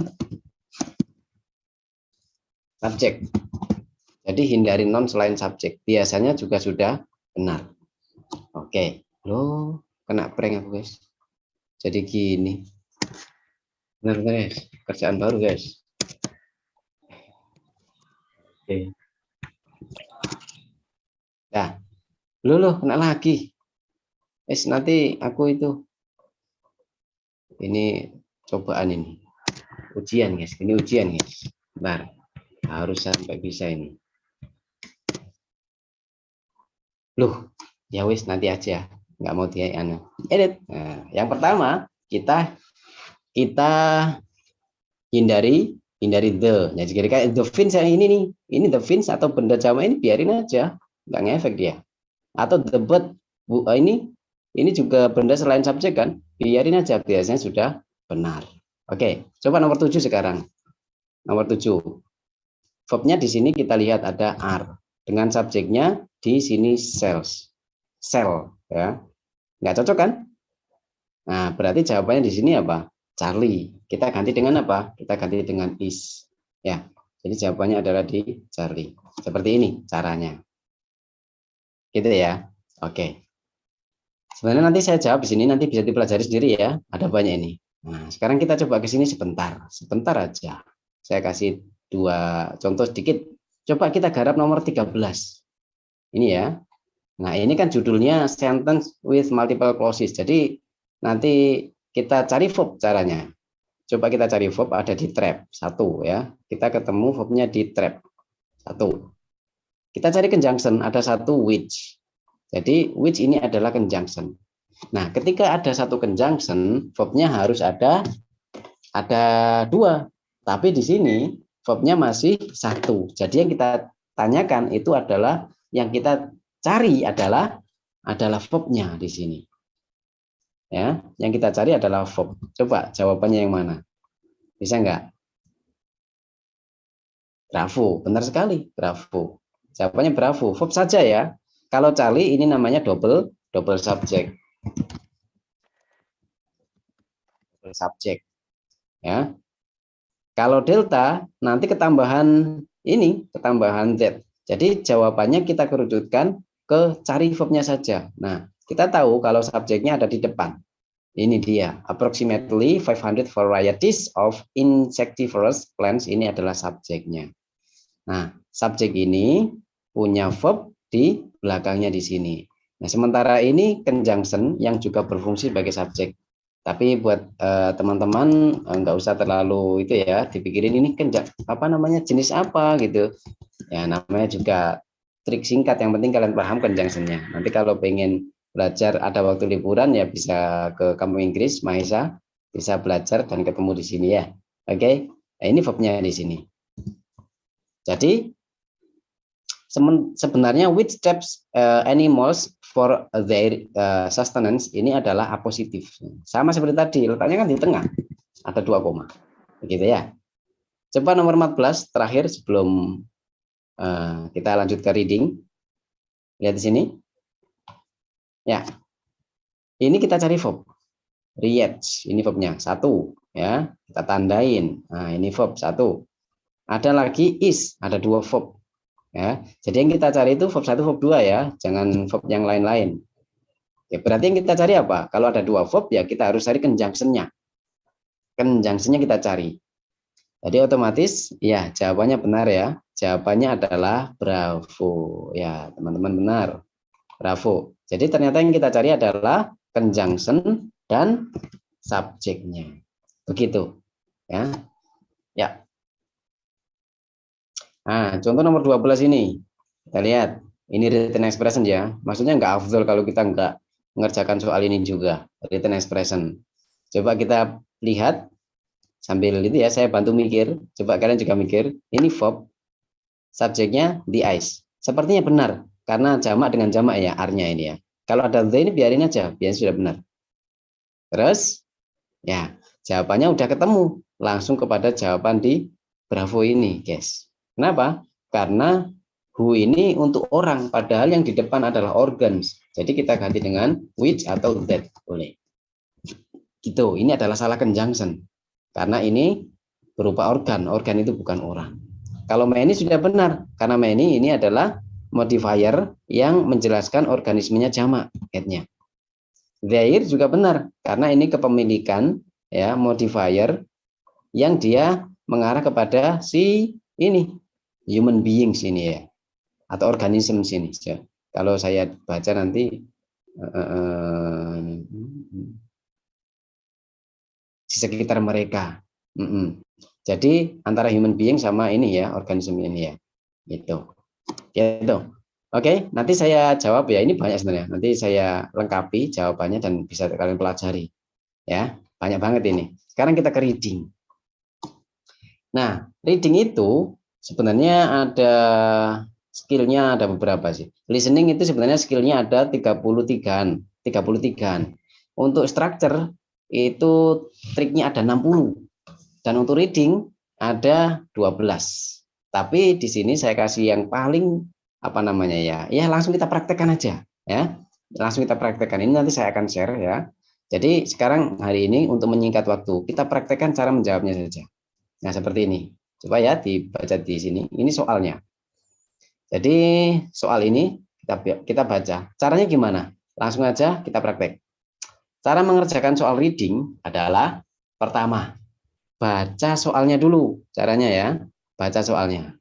subjek. Jadi hindari noun selain subjek. Biasanya juga sudah benar. Oke. Loh, kena prank aku, guys. Jadi gini. Benar guys, kerjaan baru guys. Oke. Nah, loh kena lagi. Nanti aku itu ini cobaan ini. Ujian guys, ini ujian guys. Bentar. Harus sampai bisa ini. Loh, ya wis nanti aja. Nggak mau dia edit. Nah, yang pertama kita kita hindari the. Nah, jadi kayak the fins yang ini nih, ini the fins atau benda jamak ini biarin aja, nggak ngefek dia. Atau the bird, ini juga benda selain subjek kan, biarin aja, biasanya sudah benar. Oke, coba nomor 7 sekarang. Nomor 7. Verbnya di sini kita lihat ada are, dengan subjeknya di sini cells, cell, ya, nggak cocok kan? Nah, berarti jawabannya di sini apa? Charlie. Kita ganti dengan apa? Kita ganti dengan is. Ya, jadi jawabannya adalah di Charlie. Seperti ini caranya. Gitu ya. Oke. Sebenarnya nanti saya jawab di sini, nanti bisa dipelajari sendiri ya. Ada banyak ini. Nah, sekarang kita coba ke sini sebentar. Sebentar aja. Saya kasih 2 contoh sedikit. Coba kita garap nomor 13. Ini ya. Nah, ini kan judulnya sentence with multiple clauses. Jadi nanti kita cari verb caranya. Coba kita cari verb ada di trap 1 ya. Kita ketemu verbnya di trap 1. Kita cari conjunction ada 1 which. Jadi which ini adalah conjunction. Nah, ketika ada 1 conjunction, verbnya harus ada 2. Tapi di sini verbnya masih 1. Jadi yang kita tanyakan itu adalah, yang kita cari adalah verbnya di sini. Ya, yang kita cari adalah verb. Coba jawabannya yang mana? Bisa enggak? Bravo, benar sekali. Bravo. Jawabannya bravo. Verb saja ya. Kalau Charlie ini namanya double subject. Double subject. Ya. Kalau delta nanti ketambahan that. Jadi jawabannya kita kerucutkan ke cari verbnya saja. Nah, kita tahu kalau subjeknya ada di depan. Ini dia, approximately 500 varieties of insectivorous plants, ini adalah subjeknya. Nah, subjek ini punya verb di belakangnya di sini. Nah, sementara ini conjunction yang juga berfungsi sebagai subjek. Tapi buat teman-teman nggak usah terlalu itu ya, dipikirin ini jenis apa gitu. Ya, namanya juga trik singkat, yang penting kalian paham conjunction-nya. Nanti kalau pengen belajar ada waktu liburan ya bisa ke kampung Inggris, Mahesa, bisa belajar dan ketemu di sini ya. Oke. Nah, ini verbnya di sini. Jadi sebenarnya which steps animals for their sustenance ini adalah apositif. Sama seperti tadi, letaknya kan di tengah. Ada 2 koma. Begitu ya. Coba nomor 14 terakhir sebelum kita lanjut ke reading. Lihat di sini. Ya. Ini kita cari verb. Read, ini verbnya 1 ya. Kita tandain. Nah, ini verb 1. Ada lagi is, ada 2 verb. Ya. Jadi yang kita cari itu verb 1, verb 2 ya. Jangan verb yang lain-lain. Ya, berarti yang kita cari apa? Kalau ada 2 verb ya kita harus cari conjunction-nya. Conjunction-nya kita cari. Jadi otomatis ya jawabannya benar ya. Jawabannya adalah bravo. Ya, teman-teman benar. Bravo. Jadi ternyata yang kita cari adalah conjunction dan subjeknya. Begitu. Ya. Ya. Nah, contoh nomor 12 ini. Kita lihat. Ini written expression ya. Maksudnya nggak afdol kalau kita nggak mengerjakan soal ini juga. Written expression. Coba kita lihat. Sambil itu ya, saya bantu mikir. Coba kalian juga mikir. Ini verb. Subjeknya the ice. Sepertinya benar. Karena jamak dengan jamak ya, are-nya ini ya. Kalau ada the ini biarin aja, biasanya sudah benar. Terus, ya, jawabannya udah ketemu. Langsung kepada jawaban di bravo ini, guys. Kenapa? Karena who ini untuk orang, padahal yang di depan adalah organs. Jadi kita ganti dengan which atau that, boleh. Gitu, ini adalah salah conjunction. Karena ini berupa organ itu bukan orang. Kalau many sudah benar, karena many ini adalah modifier yang menjelaskan organismenya jamak, headnya. There juga benar, karena ini kepemilikan ya modifier yang dia mengarah kepada si ini human beings ini ya, atau organism sini. Kalau saya baca nanti di sekitar mereka. Jadi antara human being sama ini ya, organisme ini ya, gitu. Oke, nanti saya jawab ya. Ini banyak sebenarnya. Nanti saya lengkapi jawabannya dan bisa kalian pelajari, ya. Banyak banget ini. Sekarang kita ke reading. Nah, reading itu sebenarnya ada skillnya ada beberapa sih. Listening itu sebenarnya skillnya ada 33-an. Untuk structure itu triknya ada 60. Dan untuk reading ada 12. Tapi di sini saya kasih yang paling apa namanya ya? Ya langsung kita praktekkan aja ya. Langsung kita praktekkan. Ini nanti saya akan share ya. Jadi sekarang hari ini untuk menyingkat waktu, kita praktekkan cara menjawabnya saja. Nah, seperti ini. Coba ya dibaca di sini. Ini soalnya. Jadi soal ini kita baca. Caranya gimana? Langsung aja kita praktek. Cara mengerjakan soal reading adalah pertama, baca soalnya dulu. Caranya ya, baca soalnya.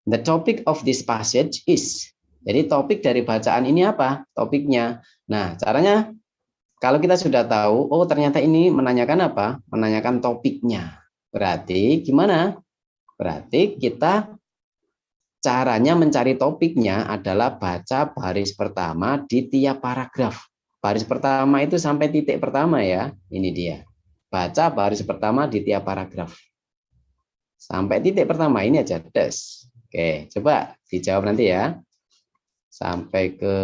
The topic of this passage is. Jadi topik dari bacaan ini apa? Topiknya. Nah, caranya kalau kita sudah tahu, oh ternyata ini menanyakan apa? Menanyakan topiknya. Berarti gimana? Berarti kita caranya mencari topiknya adalah baca baris pertama di tiap paragraf. Baris pertama itu sampai titik pertama ya. Ini dia. Baca baris pertama di tiap paragraf. Sampai titik pertama ini aja. Des. Oke, coba dijawab nanti ya. Sampai ke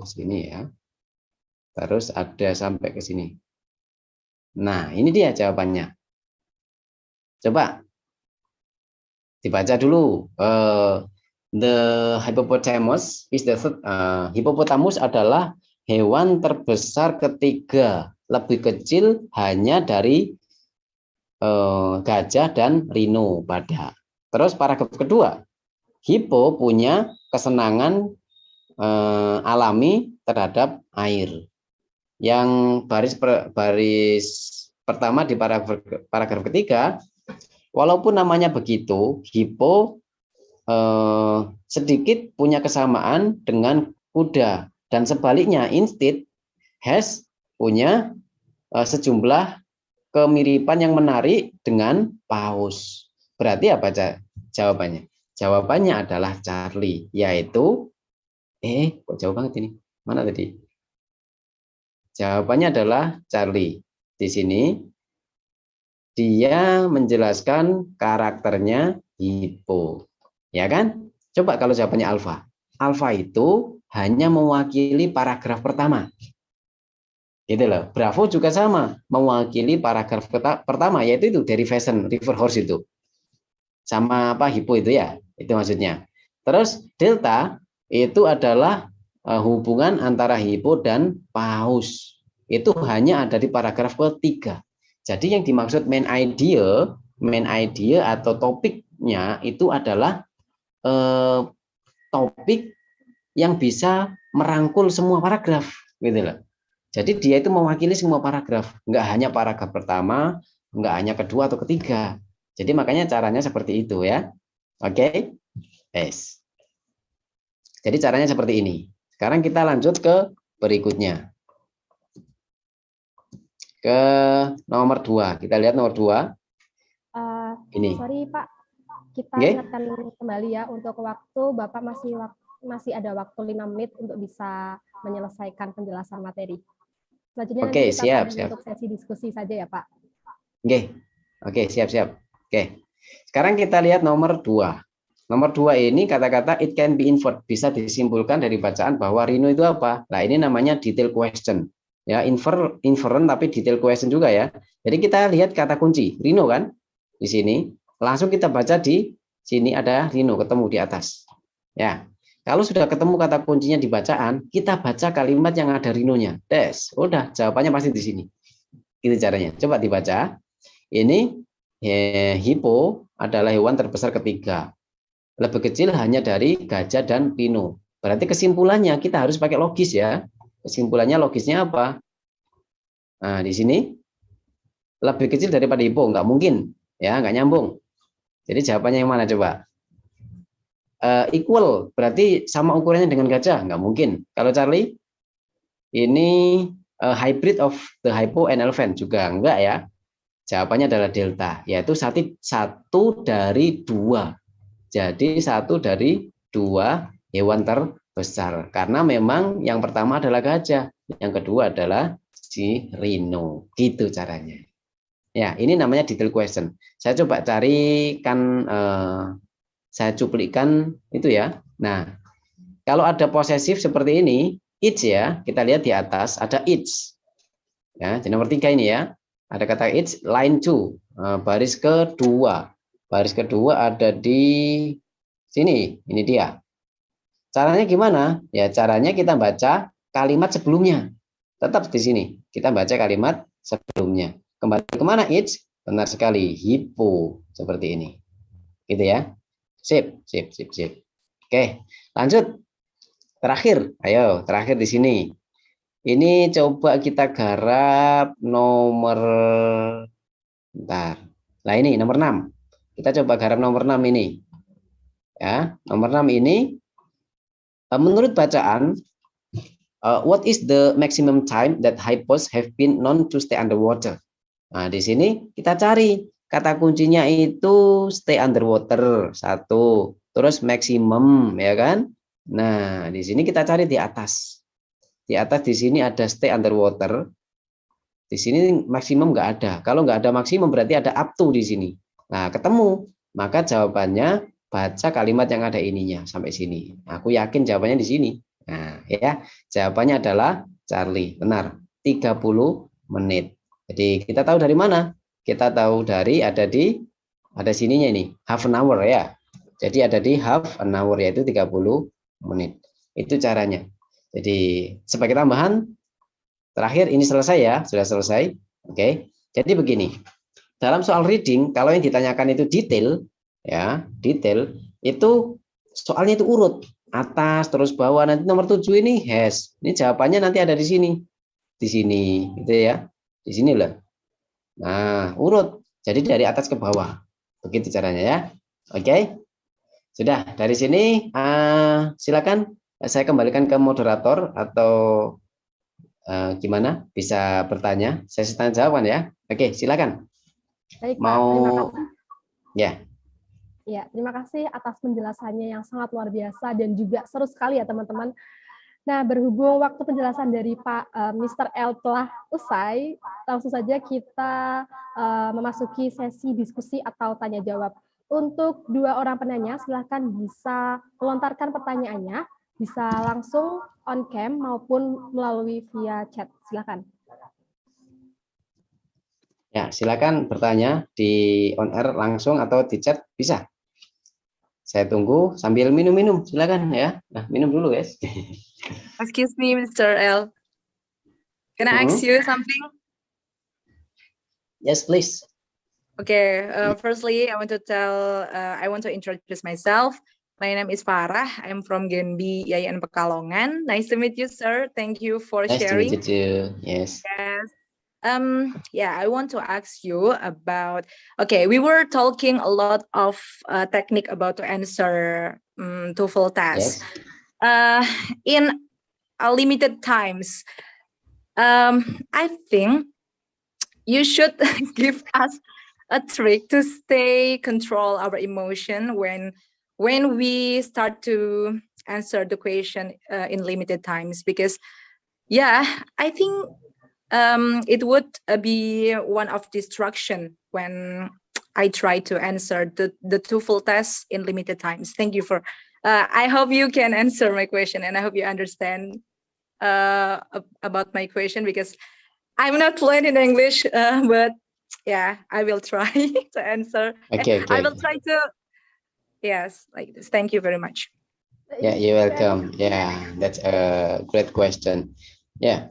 sini ya. Terus ada sampai ke sini. Nah, ini dia jawabannya. Coba dibaca dulu. The hippopotamus is the hippopotamus adalah hewan terbesar ketiga, lebih kecil hanya dari gajah dan rhino badak. Terus paragraf kedua, hippo punya kesenangan alami terhadap air. Yang baris pertama di paragraf ketiga, walaupun namanya begitu, hippo sedikit punya kesamaan dengan kuda, dan sebaliknya instead has punya sejumlah kemiripan yang menarik dengan paus. Berarti apa jawabannya? Jawabannya adalah Charlie, yaitu kok jauh banget ini? Mana tadi? Jawabannya adalah Charlie. Di sini dia menjelaskan karakternya hippo. Ya kan? Coba kalau jawabannya Alfa. Alfa itu hanya mewakili paragraf pertama. Gitu loh. Bravo juga sama, mewakili paragraf pertama, yaitu itu derivation, river horse itu. Sama apa hippo itu ya, itu maksudnya. Terus delta itu adalah hubungan antara hippo dan paus. Itu hanya ada di paragraf ketiga. Jadi yang dimaksud main idea atau topiknya itu adalah topik yang bisa merangkul semua paragraf, gitu loh. Jadi dia itu mewakili semua paragraf, nggak hanya paragraf pertama, nggak hanya kedua atau ketiga. Jadi makanya caranya seperti itu ya. Oke, yes. Jadi caranya seperti ini. Sekarang kita lanjut ke berikutnya. Ke nomor 2. Kita lihat nomor 2. Ini. Sorry Pak, kita ingatkan kembali ya, untuk waktu Bapak masih ada waktu 5 menit untuk bisa menyelesaikan penjelasan materi. Selanjutnya nanti kita siap. untuk sesi diskusi saja ya Pak. Oke, siap. Oke. Sekarang kita lihat nomor 2. Nomor 2 ini kata-kata it can be inferred, bisa disimpulkan dari bacaan bahwa rhino itu apa. Nah, ini namanya detail question. Ya, inferent tapi detail question juga ya. Jadi kita lihat kata kunci rhino kan di sini. Langsung kita baca di sini ada rhino ketemu di atas. Ya. Kalau sudah ketemu kata kuncinya di bacaan, kita baca kalimat yang ada rhino-nya. Des, udah jawabannya pasti di sini. Itu caranya. Coba dibaca. Ini hippo adalah hewan terbesar ketiga. Lebih kecil hanya dari gajah dan rhino. Berarti kesimpulannya kita harus pakai logis ya. Kesimpulannya logisnya apa? Nah, di sini lebih kecil daripada hippo, nggak mungkin. Ya, nggak nyambung. Jadi jawabannya yang mana coba? Equal, berarti sama ukurannya dengan gajah, nggak mungkin. Kalau Charlie, ini hybrid of the hippo and elephant, juga enggak ya. Jawabannya adalah delta, yaitu satu dari 2. Jadi 1 dari 2 hewan terbesar. Karena memang yang pertama adalah gajah. yang kedua adalah si Rino. Gitu caranya. Ya, ini namanya detail question. Saya coba carikan, saya cuplikan itu ya. Nah, kalau ada posesif seperti ini, each ya, kita lihat di atas ada each. Ya, jadi nomor 3 ini ya. Ada kata each, line 2, baris kedua. Baris kedua ada di sini, ini dia. Caranya gimana? Ya, caranya kita baca kalimat sebelumnya. Tetap di sini, kita baca kalimat sebelumnya. Kembali kemana each? Benar sekali, hippo seperti ini, gitu ya. Sip. Oke, lanjut. Terakhir, ayo terakhir di sini. Ini coba kita garap nomor, bentar. Nah ini nomor 6. Kita coba garap nomor 6 ini. Ya, nomor 6 ini menurut bacaan, what is the maximum time that hippos have been known to stay underwater? Nah, di sini kita cari kata kuncinya itu stay underwater 1, terus maximum ya kan? Nah, di sini kita cari di atas. Di atas di sini ada stay underwater. Di sini maksimum nggak ada. Kalau nggak ada maksimum berarti ada up to di sini. Nah, ketemu. Maka jawabannya baca kalimat yang ada ininya sampai sini. Aku yakin jawabannya di sini. Nah, ya, jawabannya adalah Charlie. Benar. 30 menit. Jadi kita tahu dari mana? Kita tahu dari ada sininya ini, half an hour ya. Jadi ada di half an hour yaitu 30 menit. Itu caranya. Jadi sebagai tambahan terakhir ini selesai ya, sudah selesai. Oke. Jadi begini. Dalam soal reading kalau yang ditanyakan itu detail ya, detail itu soalnya itu urut, atas terus bawah. Nanti nomor 7 ini has. Ini jawabannya nanti ada di sini. Di sini gitu ya. Di sini loh. Nah, urut. Jadi dari atas ke bawah. Begitu caranya ya. Oke. Sudah, dari sini silakan saya kembalikan ke moderator atau gimana? Bisa bertanya. Saya tanya jawaban ya. Oke, silakan. Baik, Pak. Mau Terima kasih. ya. Ya, terima kasih atas penjelasannya yang sangat luar biasa dan juga seru sekali ya teman-teman. Nah, berhubung waktu penjelasan dari Pak Mr. L telah usai, langsung saja kita memasuki sesi diskusi atau tanya jawab. Untuk 2 orang penanya, silakan bisa melontarkan pertanyaannya, bisa langsung on cam maupun melalui via chat. Silakan. Ya, silakan bertanya di on air langsung atau di chat bisa. Saya tunggu sambil minum-minum, silakan ya. Nah, minum dulu, guys. Excuse me, Mr. L. Can I ask you something? Yes, please. Okay. Firstly, I want to introduce myself. My name is Farah. I'm from Genbi, Yayan Pekalongan. Nice to meet you, sir. Thank you for sharing. Nice to meet you. Yes. Yes. Yeah, I want to ask you about, okay, we were talking a lot of technique about to answer TOEFL test. Yes. In limited times, I think you should give us a trick to stay control our emotion when we start to answer the question in limited times, because yeah, I think it would be one of distraction when I try to answer the TOEFL test in limited times. Thank you for, I hope you can answer my question, and I hope you understand about my question, because I'm not fluent in English, but yeah, I will try to answer. Okay. I will try to, yes, like this. Thank you very much. Yeah, you're welcome. Yeah, that's a great question. Yeah.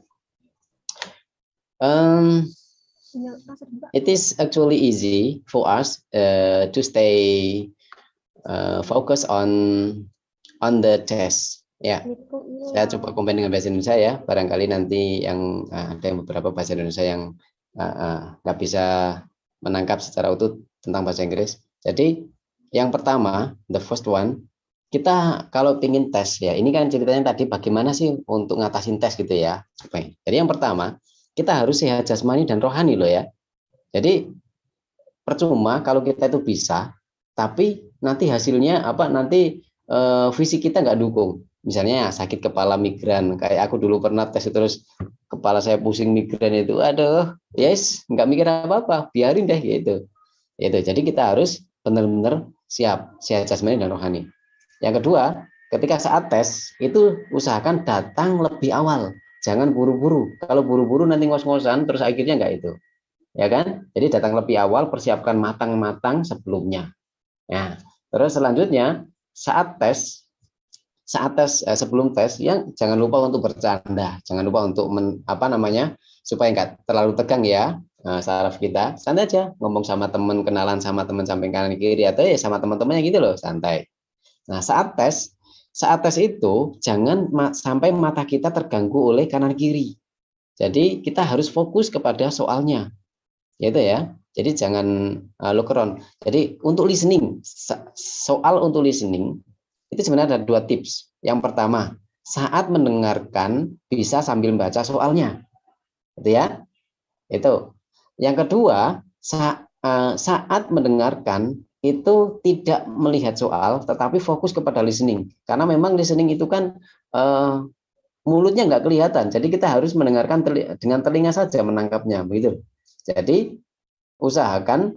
It is actually easy for us to stay focused on the test. Ya, saya coba combine dengan bahasa Indonesia ya. Barangkali nanti yang ada yang beberapa bahasa Indonesia yang nggak bisa menangkap secara utuh tentang bahasa Inggris. Jadi yang pertama, the first one, kita kalau ingin tes ya, ini kan ceritanya tadi bagaimana sih untuk ngatasin tes gitu ya. Oke. Jadi yang pertama, kita harus sehat jasmani dan rohani loh ya. Jadi percuma kalau kita itu bisa, tapi nanti hasilnya apa? Nanti fisik kita nggak dukung. misalnya sakit kepala migran, kayak aku dulu pernah tes terus kepala saya pusing migran itu, aduh, yes, nggak mikir apa-apa, biarin deh gitu. Itu. Jadi kita harus benar-benar siap, sehat jasmani dan rohani. Yang kedua, ketika saat tes itu usahakan datang lebih awal, jangan buru-buru. Kalau buru-buru nanti ngos-ngosan, terus akhirnya nggak itu, ya kan? Jadi datang lebih awal, persiapkan matang-matang sebelumnya. Ya, terus selanjutnya sebelum tes yang jangan lupa untuk bercanda, jangan lupa untuk supaya nggak terlalu tegang ya. Saraf kita santai aja, ngomong sama teman, kenalan sama teman samping kanan kiri atau ya sama teman-temannya gitu loh, santai. Nah, saat tes itu jangan sampai mata kita terganggu oleh kanan kiri. Jadi kita harus fokus kepada soalnya. Gitu ya. Jadi jangan look around. Jadi untuk listening, soal untuk listening itu sebenarnya ada 2 tips. Yang pertama, saat mendengarkan bisa sambil baca soalnya. Gitu ya. Itu. Yang kedua, saat mendengarkan itu tidak melihat soal, tetapi fokus kepada listening. Karena memang listening itu kan mulutnya nggak kelihatan, jadi kita harus mendengarkan dengan telinga saja menangkapnya, begitu. Jadi usahakan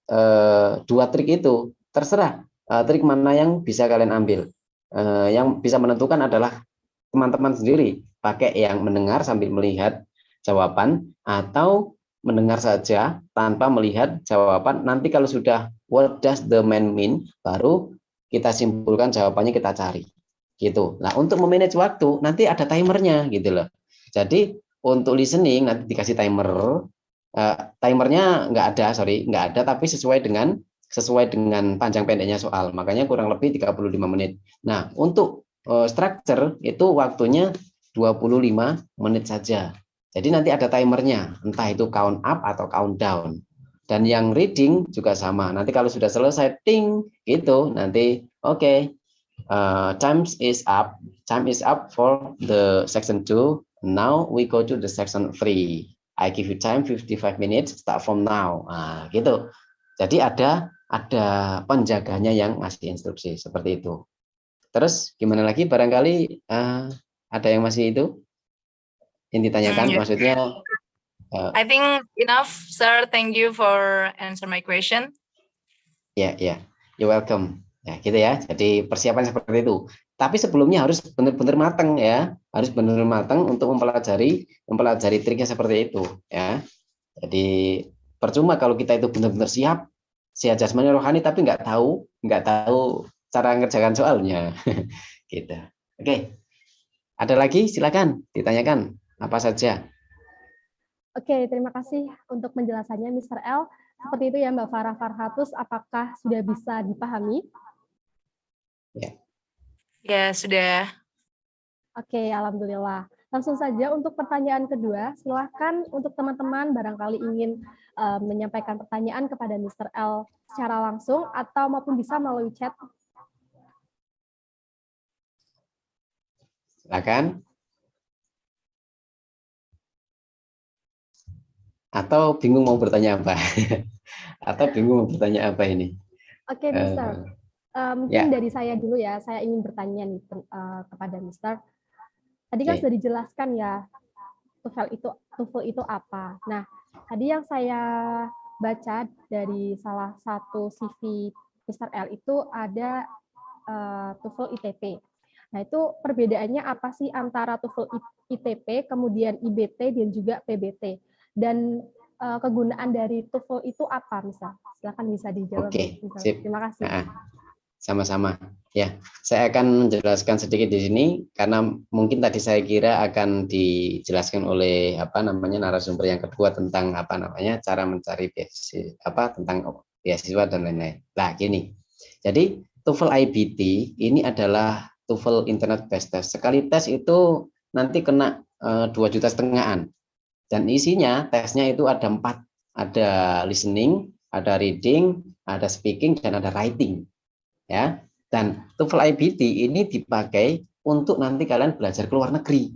2 trik itu, terserah trik mana yang bisa kalian ambil. Yang bisa menentukan adalah teman-teman sendiri, pakai yang mendengar sambil melihat jawaban atau mendengar saja tanpa melihat jawaban. Nanti kalau sudah what does the man mean, baru kita simpulkan jawabannya, kita cari gitu. Nah, untuk memanage waktu nanti ada timernya gitu loh. Jadi untuk listening nanti dikasih timer, timernya nggak ada, tapi sesuai dengan panjang pendeknya soal, makanya kurang lebih 35 menit. Nah, untuk structure itu waktunya 25 menit saja. Jadi nanti ada timernya, entah itu count up atau count down. Dan yang reading juga sama. Nanti kalau sudah selesai, ting, gitu. Nanti, okay, time is up. Time is up for the section 2. Now we go to the section 3. I give you time 55 minutes. Start from now. Nah, gitu. Jadi ada penjaganya yang ngasih instruksi seperti itu. Terus gimana lagi? Barangkali ada yang masih itu? Yang ditanyakan maksudnya I think enough, sir. Thank you for answer my question. Ya, you're welcome. Ya, gitu ya. Jadi persiapan seperti itu. Tapi sebelumnya harus benar-benar matang ya. Harus benar-benar matang untuk mempelajari triknya seperti itu ya. Jadi percuma kalau kita itu benar-benar siap, sehat jasmani rohani, tapi nggak tahu cara ngerjakan soalnya. Gitu. Oke. Ada lagi? Silakan ditanyakan. Apa saja? Oke, terima kasih untuk penjelasannya, Mr. L. Seperti itu ya, Mbak Farah Farhatus. Apakah sudah bisa dipahami? Ya, sudah. Oke, alhamdulillah. Langsung saja untuk pertanyaan kedua, silahkan untuk teman-teman barangkali ingin menyampaikan pertanyaan kepada Mr. L secara langsung atau maupun bisa melalui chat. Silakan. Atau bingung mau bertanya apa? Atau bingung mau bertanya apa ini? Oke, Mister. Mungkin dari saya dulu ya, saya ingin bertanya nih kepada Mister. Tadi kan sudah dijelaskan ya, TOEFL itu apa. Nah, tadi yang saya baca dari salah satu CV Mister L itu ada TOEFL ITP. Nah, itu perbedaannya apa sih antara TOEFL ITP, kemudian IBT, dan juga PBT? Dan kegunaan dari TOEFL itu apa, misal? Silakan bisa dijawab. Oke, sip. Terima kasih. Sama-sama. Ya, saya akan menjelaskan sedikit di sini karena mungkin tadi saya kira akan dijelaskan oleh narasumber yang kedua tentang cara mencari beasiswa, tentang beasiswa dan lain-lain. Nah, gini. Jadi TOEFL IBT ini adalah TOEFL Internet Based Test. Sekali tes itu nanti kena 2,5 juta. Dan isinya tesnya itu ada 4, ada listening, ada reading, ada speaking, dan ada writing. Ya, dan TOEFL IBT ini dipakai untuk nanti kalian belajar ke luar negeri.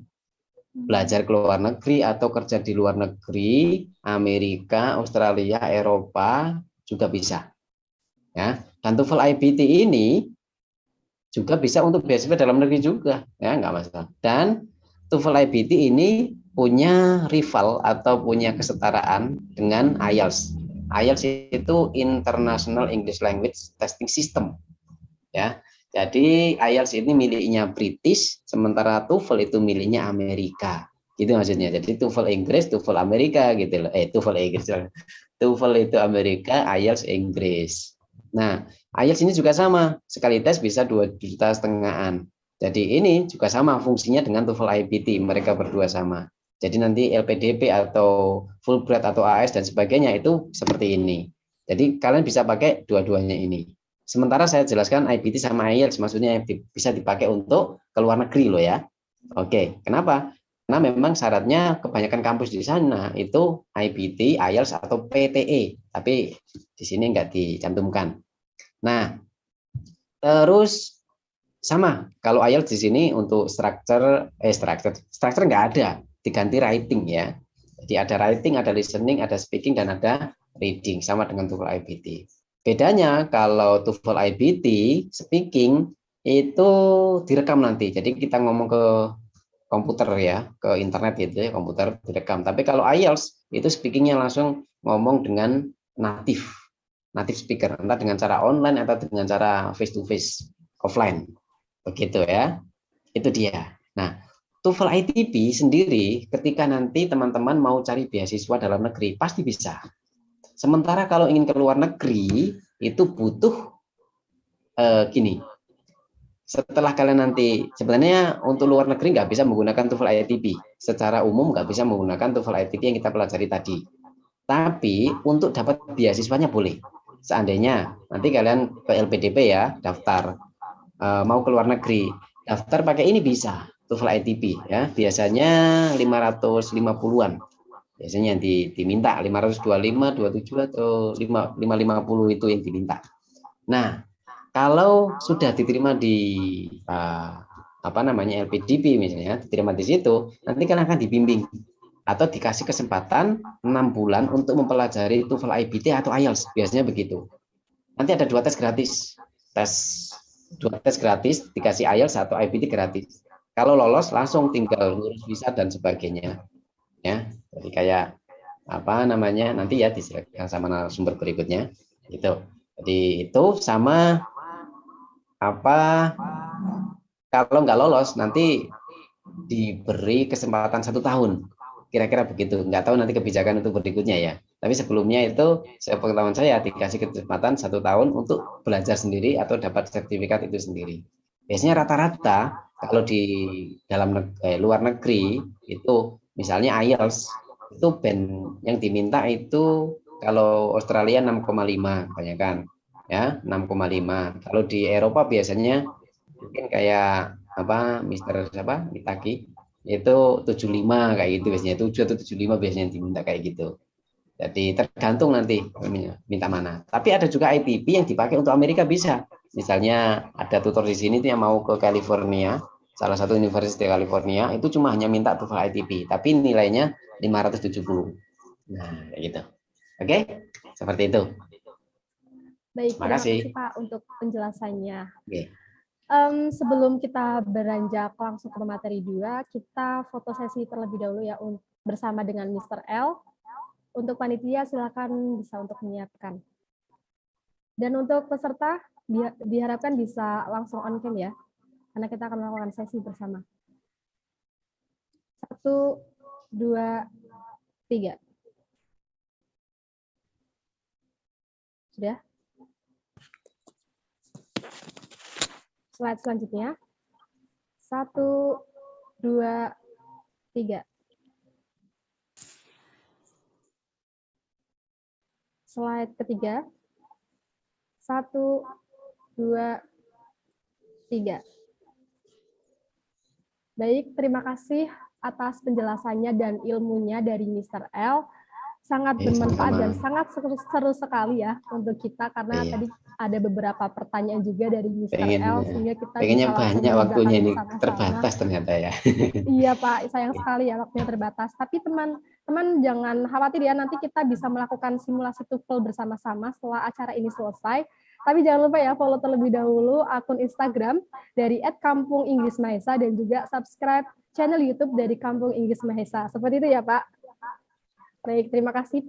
Belajar ke luar negeri atau kerja di luar negeri, Amerika, Australia, Eropa juga bisa. Ya, dan TOEFL IBT ini juga bisa untuk beasiswa dalam negeri juga, ya nggak masalah. Dan TOEFL IBT ini punya rival atau punya kesetaraan dengan IELTS. IELTS itu International English Language Testing System, ya. Jadi IELTS ini miliknya British, sementara TOEFL itu miliknya Amerika. Gitu maksudnya. Jadi TOEFL Inggris, TOEFL Amerika gitu loh. TOEFL Inggris. TOEFL itu Amerika, IELTS Inggris. Nah, IELTS ini juga sama, sekali tes bisa 2,5 jutaan. Jadi ini juga sama fungsinya dengan TOEFL IBT, mereka berdua sama. Jadi nanti LPDP atau Fulbright atau AS dan sebagainya itu seperti ini. Jadi kalian bisa pakai dua-duanya ini. Sementara saya jelaskan IBT sama IELTS, maksudnya bisa dipakai untuk ke luar negeri loh ya. Oke, kenapa? Karena memang syaratnya kebanyakan kampus di sana itu IBT, IELTS atau PTE, tapi di sini nggak dicantumkan. Nah, terus sama kalau IELTS di sini untuk structure nggak ada, diganti writing ya. Jadi ada writing, ada listening, ada speaking dan ada reading, sama dengan TOEFL IBT. Bedanya kalau TOEFL IBT speaking itu direkam nanti. Jadi kita ngomong ke komputer ya, ke internet gitu ya, komputer direkam. Tapi kalau IELTS itu speakingnya langsung ngomong dengan native speaker, entah dengan cara online atau dengan cara face to face offline. Begitu ya. Itu dia. Nah, TOEFL ITB sendiri ketika nanti teman-teman mau cari beasiswa dalam negeri pasti bisa. Sementara kalau ingin ke luar negeri itu butuh gini. Setelah kalian nanti sebenarnya untuk luar negeri nggak bisa menggunakan TOEFL ITB. Secara umum nggak bisa menggunakan TOEFL ITB yang kita pelajari tadi. Tapi untuk dapat beasiswanya boleh. Seandainya nanti kalian ke LPDP ya, daftar mau ke luar negeri, daftar pakai ini bisa TOEFL ITB ya. Biasanya 550-an. Biasanya yang diminta 525, 27 atau 550 itu yang diminta. Nah, kalau sudah diterima di LPDP misalnya, diterima di situ, nanti kalian akan dibimbing atau dikasih kesempatan 6 bulan untuk mempelajari TOEFL IBT atau IELTS, biasanya begitu. Nanti ada 2 tes gratis, 2 tes gratis, dikasih IELTS atau IBT gratis. Kalau lolos langsung tinggal ngurus visa dan sebagainya. Ya, jadi kayak nanti ya diserahkan sama narasumber berikutnya gitu. Jadi itu sama kalau nggak lolos nanti diberi kesempatan 1 tahun, kira-kira begitu. Nggak tahu nanti kebijakan itu berikutnya ya, tapi sebelumnya itu sepengetahuan saya dikasih kesempatan 1 tahun untuk belajar sendiri atau dapat sertifikat itu sendiri. Biasanya rata-rata kalau di luar negeri itu misalnya IELTS itu band yang diminta itu kalau Australia 6,5 kebanyakan ya, 6,5. Kalau di Eropa biasanya mungkin kayak Mister Mitaki itu 75 kayak gitu biasanya, 7 atau 75 biasanya diminta kayak gitu. Jadi tergantung nanti minta mana. Tapi ada juga ITB yang dipakai untuk Amerika bisa. Misalnya ada tutor di sini tuh yang mau ke California, salah satu universitas di California, itu cuma hanya minta TOEFL ITB, tapi nilainya 570. Nah, kayak gitu. Oke, seperti itu. Baik, terima kasih Pak untuk penjelasannya. Oke. Sebelum kita beranjak langsung ke materi 2, kita foto sesi terlebih dahulu ya bersama dengan Mr. L. Untuk panitia silakan bisa untuk menyiapkan. Dan untuk peserta diharapkan bisa langsung on cam ya, karena kita akan melakukan sesi bersama. 1, 2, 3. Sudah? Slide selanjutnya. 1, 2, 3. Slide ketiga. 1, 2, 3. Baik, terima kasih atas penjelasannya dan ilmunya dari Mr. L. sangat Oke, bermanfaat dan sama-sama. sangat seru sekali ya untuk kita, karena Iya. tadi ada beberapa pertanyaan juga dari Mr. L, sehingga kita Pengennya bisa langsung banyak waktunya, mengerjakan ini bersama-sama. terbatas ternyata ya. Iya Pak, sayang sekali ya waktunya terbatas. Tapi teman-teman jangan khawatir ya, nanti kita bisa melakukan simulasi TOEFL bersama-sama setelah acara ini selesai. Tapi jangan lupa ya, follow terlebih dahulu akun Instagram dari @Kampung Inggris Mahesa dan juga subscribe channel YouTube dari Kampung Inggris Mahesa. Seperti itu ya Pak. Baik, terima kasih